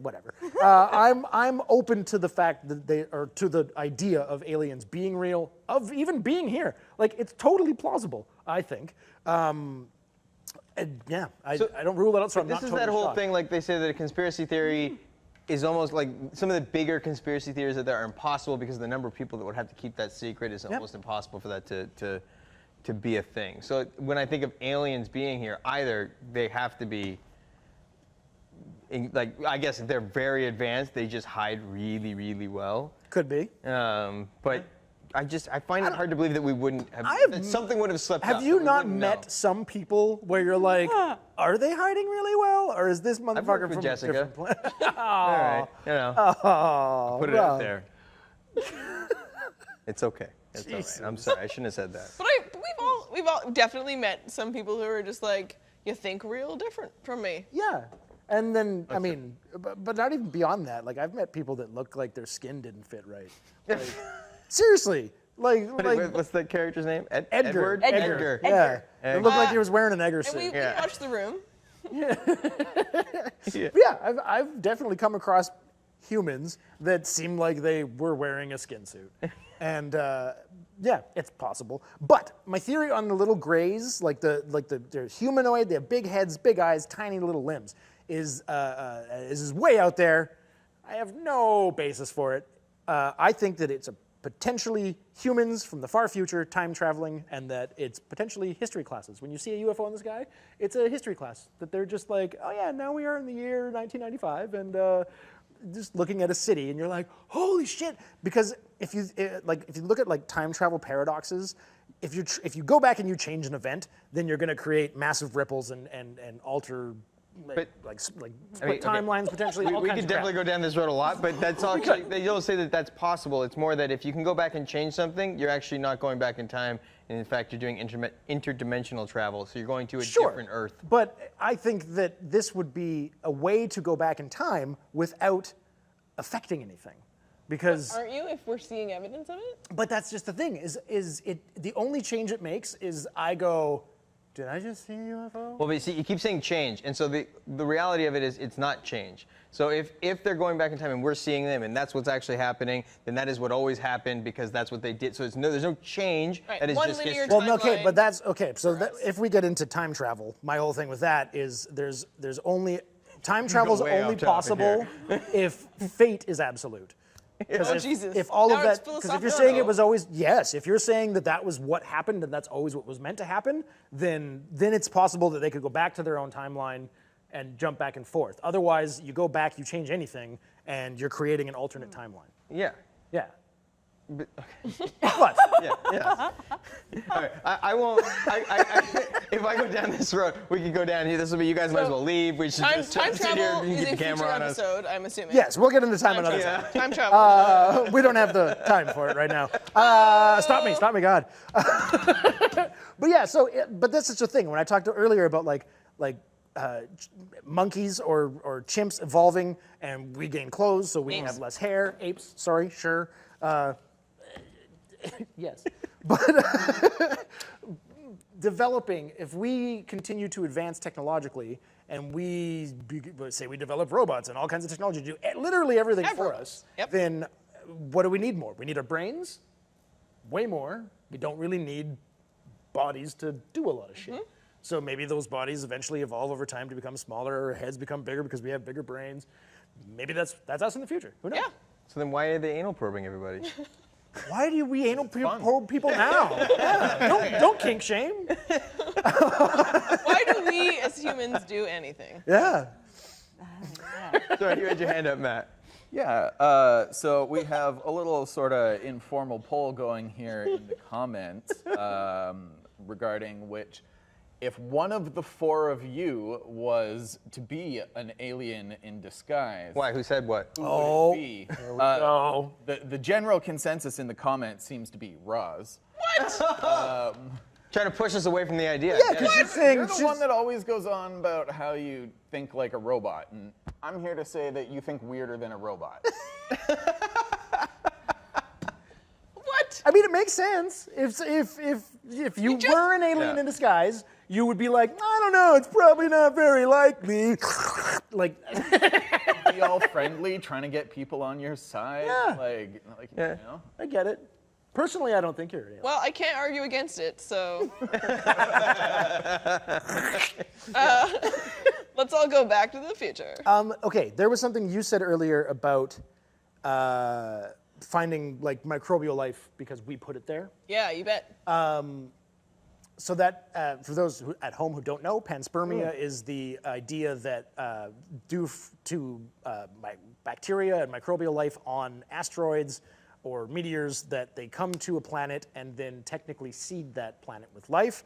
Whatever. I'm open to the fact that to the idea of aliens being real, of even being here. It's totally plausible, I think. And yeah, I don't rule it out, so I'm This not is totally that whole shocked. thing, they say that a conspiracy theory is almost like some of the bigger conspiracy theories that are impossible because the number of people that would have to keep that secret is almost impossible for that to be a thing. So when I think of aliens being here, either they have to be, I guess if they're very advanced, they just hide really, really well. Could be. But I find it hard to believe that we wouldn't have, that something would have slipped Have up, you that we not wouldn't met know. some people where you're like, are they hiding really well, or is this worked motherfucker with from Jessica. a different planet? All right, Oh, put it out well. there. It's okay. It's all right. I'm sorry. I shouldn't have said that. But we've all definitely met some people who are just like, you think real different from me. Yeah. And then, I mean, but not even beyond that. I've met people that look like their skin didn't fit right. Seriously. What's the character's name? Edgar. Edward? Edgar. Yeah. It looked like he was wearing an Egger And we suit. watched The Room. Yeah, I've definitely come across humans that seem like they were wearing a skin suit. And yeah, it's possible. But my theory on the little grays, they're humanoid, they have big heads, big eyes, tiny little limbs, is way out there. I have no basis for it. I think that it's a potentially humans from the far future, time traveling, and that it's potentially history classes. When you see a UFO in the sky, it's a history class. That they're just like, oh yeah, now we are in the year 1995, and just looking at a city, and you're like, holy shit! Because if you look at time travel paradoxes, if you go back and you change an event, then you're going to create massive ripples and alter. But- Split I mean, okay. timelines potentially. all We kinds could of definitely crap. go down this road a lot, but that's actually, they don't say that that's possible. It's more that if you can go back and change something, you're actually not going back in time. And in fact, you're doing interdimensional travel. So you're going to a different Earth. But I think that this would be a way to go back in time without affecting anything. Because, Aren't you, if we're seeing evidence of it? but that's just the thing, is it the only change it makes is I go, did I just see a UFO? Well, but you see, you keep saying change, and so the reality of it is it's not change. So if they're going back in time and we're seeing them, and that's what's actually happening, then that is what always happened because that's what they did. So there's no change. Right, That is one just linear history. Well, no, okay, timeline but that's okay. So for us. if we get into time travel, my whole thing with that is there's only time travel is way only off topic possible if fate is absolute. Oh, Jesus. If all Now of it's that, because if philosophical. you're saying it was always yes, if you're saying that was what happened and that's always what was meant to happen, then it's possible that they could go back to their own timeline and jump back and forth. Otherwise, you go back, you change anything, and you're creating an alternate timeline. Yeah. Yeah. But, What? yeah. All right. I won't. If I go down this road, we could go down here. This will be. You guys might as well leave. We should Time just sit here. travel You is can a get the future camera on us. episode, I'm assuming. Yes, we'll get into time another travel. time. Time travel. We don't have the time for it right now. Stop me, God. But yeah, but that's such a thing. When I talked earlier about monkeys or chimps evolving, and we gain clothes, so we Apes. have less hair. Apes, sorry, sure. Yes, but developing. If we continue to advance technologically, and say we develop robots and all kinds of technology to do literally everything for us, Yep. then what do we need more? We need our brains, way more. We don't really need bodies to do a lot of shit. So maybe those bodies eventually evolve over time to become smaller, or heads become bigger because we have bigger brains. Maybe that's us in the future. Who knows? Yeah. So then why are they anal probing everybody? Why do we anal probe people now? Yeah. Don't kink shame. Why do we as humans do anything? Yeah. Sorry, you had your hand up, Matt. Yeah, so we have a little sort of informal poll going here in the comments regarding which, if one of the four of you was to be an alien in disguise, Why? Who said what? who would it be? Oh. The general consensus in the comments seems to be Roz. What? Trying to push us away from the idea. Yeah, because she's saying You're the one that always goes on about how you think like a robot, and I'm here to say that you think weirder than a robot. What? I mean, it makes sense. If you were an alien in disguise, you would be like, I don't know, it's probably not very likely. Like, Be all friendly, trying to get people on your side. Yeah. Like Yeah. you know. I get it. Personally, I don't think you're an alien. Well, I can't argue against it, so. Let's all go back to the future. Okay, there was something you said earlier about finding like microbial life because we put it there. Yeah, you bet. So that, for those at home who don't know, panspermia is the idea that due to bacteria and microbial life on asteroids or meteors, that they come to a planet and then technically seed that planet with life.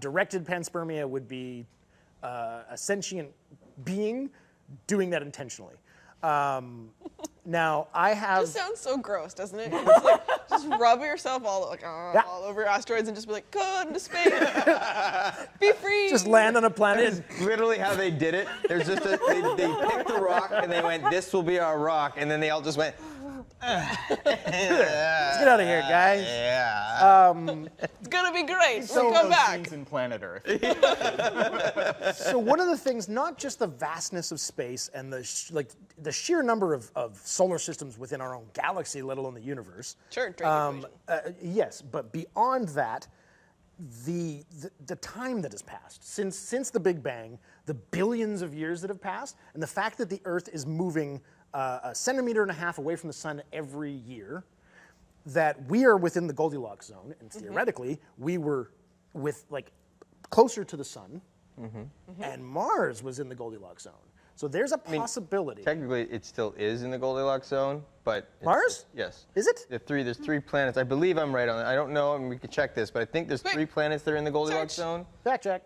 Directed panspermia would be a sentient being doing that intentionally. Now, I have... This sounds so gross, doesn't it? It's like, just rub yourself all over asteroids and just be like, go into space. Be free. Just land on a planet. That is literally how they did it. There's just they picked a rock and they went, this will be our rock, and then they all just went, Let's get out of here, guys. yeah. It's gonna be great. So- We'll come Those back. scenes in Planet Earth. So one of the things, not just the vastness of space and the sheer number of solar systems within our own galaxy, let alone the universe. Sure, Drake equation. Yes, but beyond that, the time that has passed since the Big Bang, the billions of years that have passed, and the fact that the Earth is moving a centimeter and a half away from the sun every year, that we are within the Goldilocks zone, and theoretically we were closer to the sun, and Mars was in the Goldilocks zone. So there's a possibility. Technically, it still is in the Goldilocks zone, but Mars? Yes. Is it? There's three planets. I believe I'm right on that. I don't know, and we can check this, but I think there's Wait. 3 planets that are in the Goldilocks Search. zone. Fact check.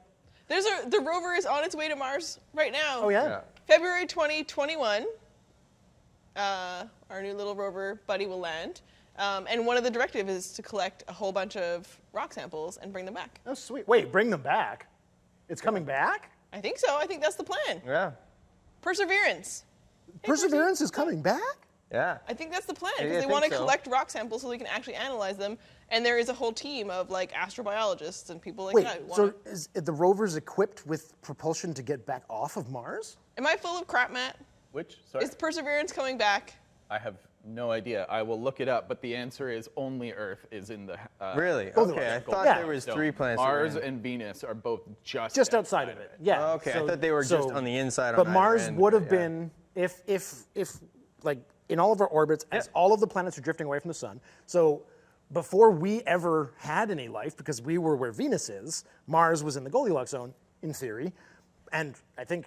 The rover is on its way to Mars right now. Oh yeah. Yeah. February 2021. Our new little rover buddy will land. And one of the directives is to collect a whole bunch of rock samples and bring them back. Oh sweet. Wait, bring them back. It's coming back? I think so. I think that's the plan. Yeah. Perseverance. Perseverance is coming back? Yeah. I think that's the plan Yeah, I because they think want to so. collect rock samples so they can actually analyze them. And there is a whole team of like astrobiologists and people like Wait, that. Who so wanna... is the rover's equipped with propulsion to get back off of Mars? Am I full of crap, Matt? Which? Sorry. Is Perseverance coming back? I have no idea. I will look it up, but the answer is only Earth is in the. Really? Goldilocks. Okay, I thought Yeah. there was zone. 3 planets. that were Mars in. and Venus are both just Outside of it. Yeah. Oh, okay, I thought they were just on the inside on But either Mars end, would but have yeah. been if like in all of our orbits, as all of the planets are drifting away from the sun. So before we ever had any life, because we were where Venus is, Mars was in the Goldilocks zone, in theory, and I think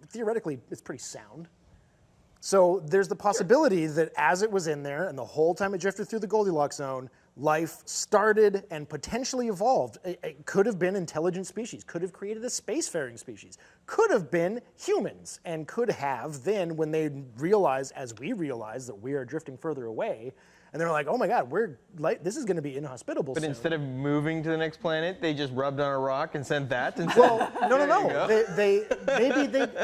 theoretically it's pretty sound. So there's the possibility that as it was in there and the whole time it drifted through the Goldilocks zone, life started and potentially evolved. It could have been intelligent species, could have created a spacefaring species, could have been humans, and could have then, when they realized, as we realize, that we are drifting further away, and they're like, oh my God, this is going to be inhospitable But soon. instead of moving to the next planet, they just rubbed on a rock and sent that. And Well, no. There you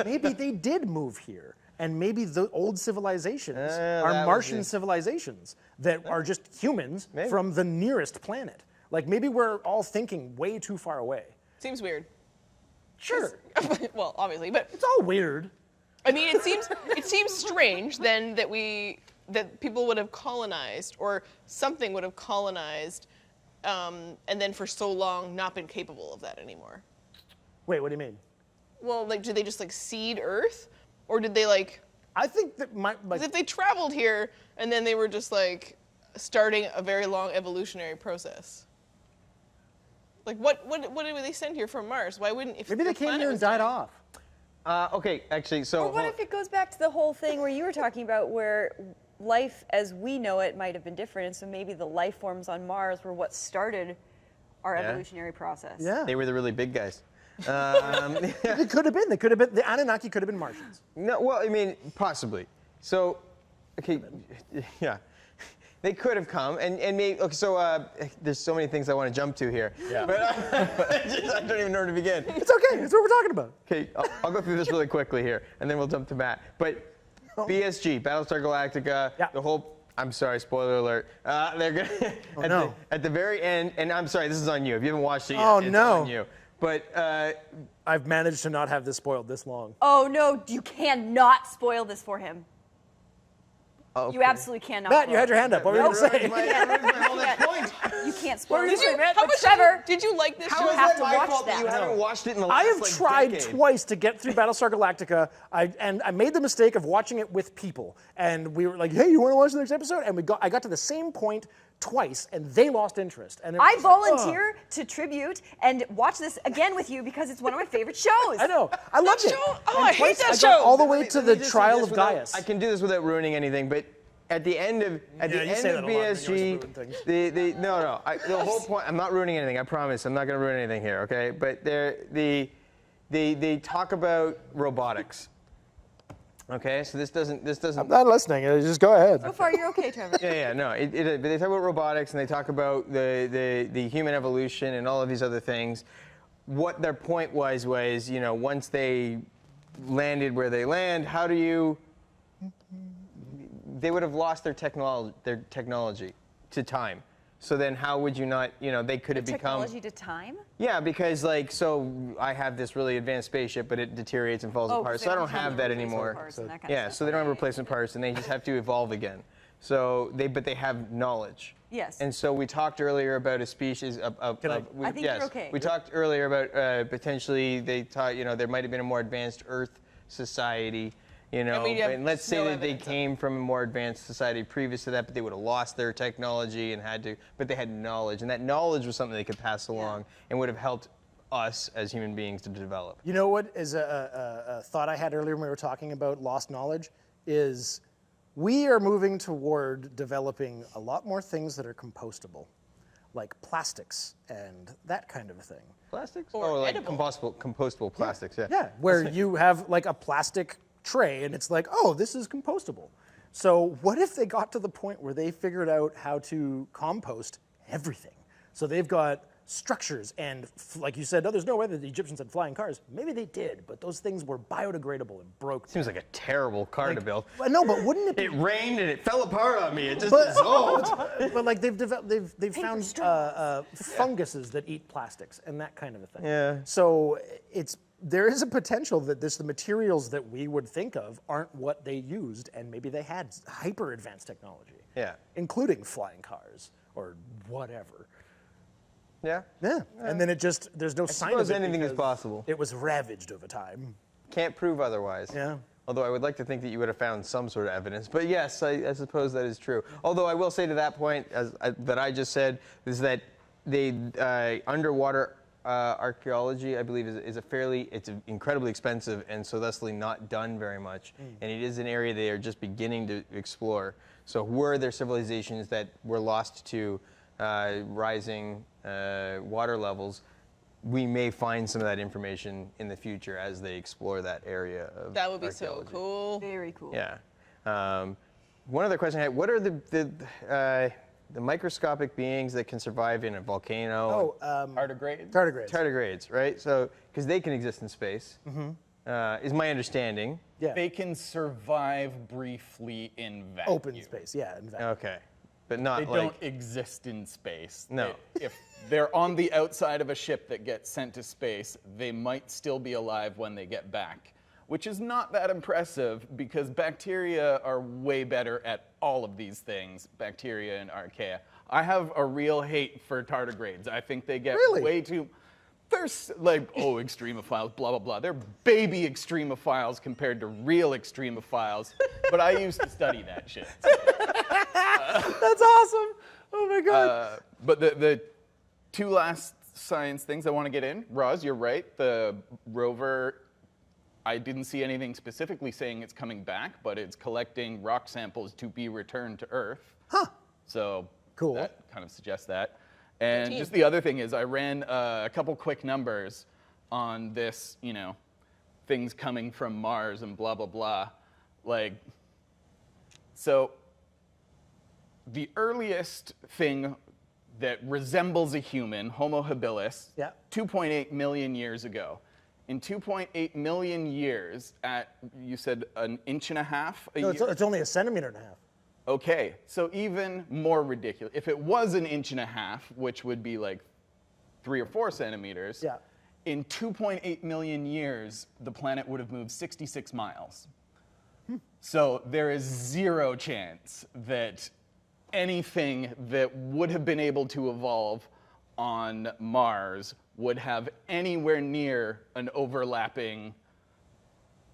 Maybe they did move here, and maybe the old civilizations that are was Martian it. civilizations that are just humans Maybe. from the nearest planet. Like maybe we're all thinking way too far away. Seems weird. Sure, Well, obviously, but it's all weird. I mean, it seems strange then that people would have colonized or something would have colonized, and then for so long not been capable of that anymore. Wait, what do you mean? Well, like, did they just like seed Earth, or did they like? I think that Because if they traveled here and then they were just like starting a very long evolutionary process. Like what did they send here from Mars? Why wouldn't if maybe they the came planet here and was died dying- off. Okay, actually, so Or what if it goes back to the whole thing where you were talking about where life as we know it might have been different, and so maybe the life forms on Mars were what started our evolutionary process. Yeah. they were the really big guys. It could have been. They could have been. The Anunnaki could have been Martians. No, well, I mean, possibly. So, okay, yeah. They could have come, and maybe, okay, so there's so many things I want to jump to here. Yeah. But I don't even know where to begin. It's okay. It's what we're talking about. Okay, I'll go through this really quickly here, and then we'll jump to Matt. But BSG, Battlestar Galactica, Yeah. the whole, I'm sorry, spoiler alert. They're gonna, at the very end, and I'm sorry, this is on you. If you haven't watched it yet, Oh, it's no. on you. But I've managed to not have this spoiled this long. Oh no, you cannot spoil this for him. You absolutely cannot. Matt, spoil you had your it. hand up. What were you going to say? You can't spoil you it. say, Matt? How But much Trevor, did you like this how show? is have that to my watch fault that you that. haven't watched it in the I last, have like, tried decade? twice to get through Battlestar Galactica, and I made the mistake of watching it with people. And we were like, "Hey, you want to watch the next episode?" And I got to the same point twice, and they lost interest. And it I was like, volunteer to tribute and watch this again with you because it's one of my favorite shows. I know. I loved it. show? Oh, And I hate twice that I got show. all the way to Let me the just trial say of this without- Gaius. I can do this without ruining anything, but at the end of you say that a lot, but you always BSG, ruin things. the whole point. I'm not ruining anything. I promise. I'm not going to ruin anything here. Okay, but they talk about robotics. Okay, so this doesn't. I'm not listening. Just go ahead. So far, you're okay, Trevor. No. But they talk about robotics and they talk about the human evolution and all of these other things. What their point was, once they landed where they land, how do you? They would have lost their technology to time. So then how would you not, they could have become. Technology to time? Yeah, because so I have this really advanced spaceship, but it deteriorates and falls apart. So I don't have that anymore. So So they don't have replacement parts, and they just have to evolve again. So but they have knowledge. Yes. And so we talked earlier about a species. I think yes, you're okay. we talked earlier about potentially they thought there might have been a more advanced Earth society. we have And let's say no that they evidence of it. came from a more advanced society previous to that, but they would have lost their technology and but they had knowledge, and that knowledge was something they could pass along and would have helped us as human beings to develop. You know what is a thought I had earlier when we were talking about lost knowledge is we are moving toward developing a lot more things that are compostable, like plastics and that kind of a thing. Plastics? Or like edible. compostable plastics, yeah. Yeah, where you have like a plastic tray and it's like, oh, this is compostable. So what if they got to the point where they figured out how to compost everything? So they've got structures and, like you said, there's no way that the Egyptians had flying cars. Maybe they did, but those things were biodegradable and broke. Seems like a terrible car to build. No, but wouldn't it be? It rained and it fell apart on me. It just dissolved. But like they've found funguses that eat plastics and that kind of a thing. Yeah. So there is a potential that the materials that we would think of aren't what they used, and maybe they had hyper advanced technology. Yeah. Including flying cars or whatever. Yeah. Yeah. And then there's no sign suppose of it. anything is because possible. It was ravaged over time. Can't prove otherwise. Yeah. Although I would like to think that you would have found some sort of evidence. But yes, I suppose that is true. Although I will say to that point, that I just said, is that underwater archaeology, I believe, it's incredibly expensive and so thusly not done very much. And it is an area they are just beginning to explore. So were there civilizations that were lost to rising water levels, we may find some of that information in the future as they explore that area of That would be archaeology. so cool. Very cool. Yeah. One other question I had: what are the microscopic beings that can survive in a volcano? Tardigrades? Tardigrades. Tardigrades, right? So, because they can exist in space, is my understanding. Yeah. They can survive briefly in vacuum. Open space, yeah. In fact. Okay, but not They like. don't exist in space. No. If they're on the outside of a ship that gets sent to space, they might still be alive when they get back, which is not that impressive because bacteria are way better at all of these things, bacteria and archaea. I have a real hate for tardigrades. I think they get Really? way too... They're like, oh, extremophiles, blah, blah, blah. They're baby extremophiles compared to real extremophiles, but I used to study that shit. That's awesome. Oh my God. But the two last science things I want to get in, Roz, you're right. The rover I didn't see anything specifically saying it's coming back, but it's collecting rock samples to be returned to Earth. Huh. So Cool. that kind of suggests that. And 13. just the other thing is I ran a couple quick numbers on this, things coming from Mars and blah, blah, blah. Like, so the earliest thing that resembles a human, Homo habilis, Yeah. 2.8 million years ago. In 2.8 million years, at, you said, an inch and a half a No, year? it's only a centimeter and a half. Okay, so even more ridiculous. If it was an inch and a half, which would be like 3 or 4 centimeters, Yeah. in 2.8 million years, the planet would have moved 66 miles. So there is zero chance that anything that would have been able to evolve on Mars would have anywhere near an overlapping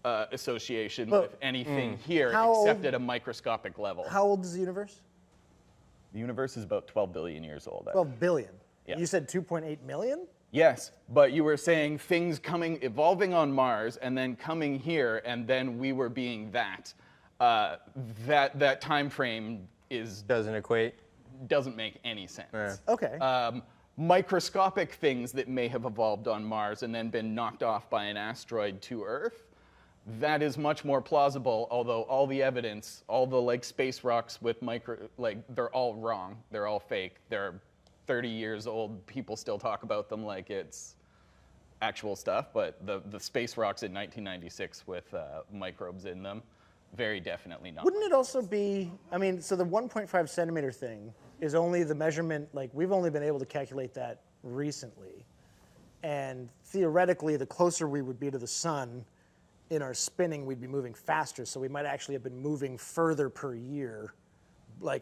association with anything here, How except old- at a microscopic level. How old is the universe? The universe is about 12 billion years old. 12 billion. Yeah. You said 2.8 million? Yes, but you were saying things evolving on Mars, and then coming here, and then we were being that. That time frame Doesn't equate. doesn't make any sense. Yeah. Okay. Microscopic things that may have evolved on Mars and then been knocked off by an asteroid to Earth, that is much more plausible, although all the evidence, all the space rocks with they're all wrong. They're all fake. They're 30 years old. People still talk about them like it's actual stuff, but the space rocks in 1996 with microbes in them, very definitely not. Wouldn't it also be, so the 1.5 centimeter thing is only the measurement, we've only been able to calculate that recently. And theoretically, the closer we would be to the sun in our spinning, we'd be moving faster. So we might actually have been moving further per year.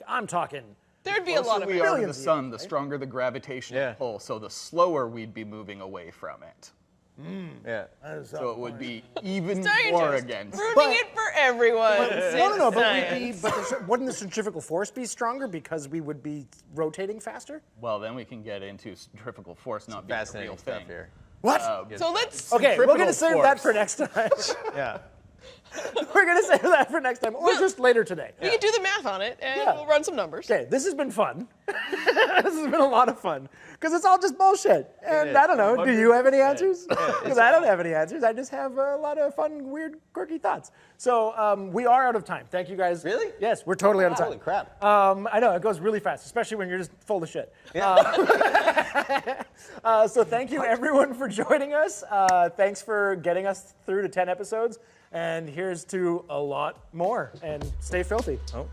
I'm talking. There'd be a lot of we are to the billions of sun, years, the right? stronger the gravitational Yeah. pull, so the slower we'd be moving away from it. Yeah. So it would be even more Scientists against. ruining But- it for everyone. No, but Science. wouldn't the centrifugal force be stronger because we would be rotating faster? Well, then we can get into centrifugal force not being a real Fascinating thing. stuff here. What? So let's. Okay, we're centripetal gonna save that force. for next time. Yeah. We're gonna save that for next time, or just later today. We can do the math on it, and Yeah. we'll run some numbers. Okay, this has been fun. This has been a lot of fun because it's all just bullshit. And is. I don't know. Do you have any answers? Yeah, Because I don't have any answers. I just have a lot of fun, weird, quirky thoughts. So we are out of time. Thank you guys. Really? Yes, we're totally out of time. Holy crap. I know it goes really fast, especially when you're just full of shit. So thank you everyone for joining us. Thanks for getting us through to 10 episodes. And here's to a lot more. And stay filthy. Oh.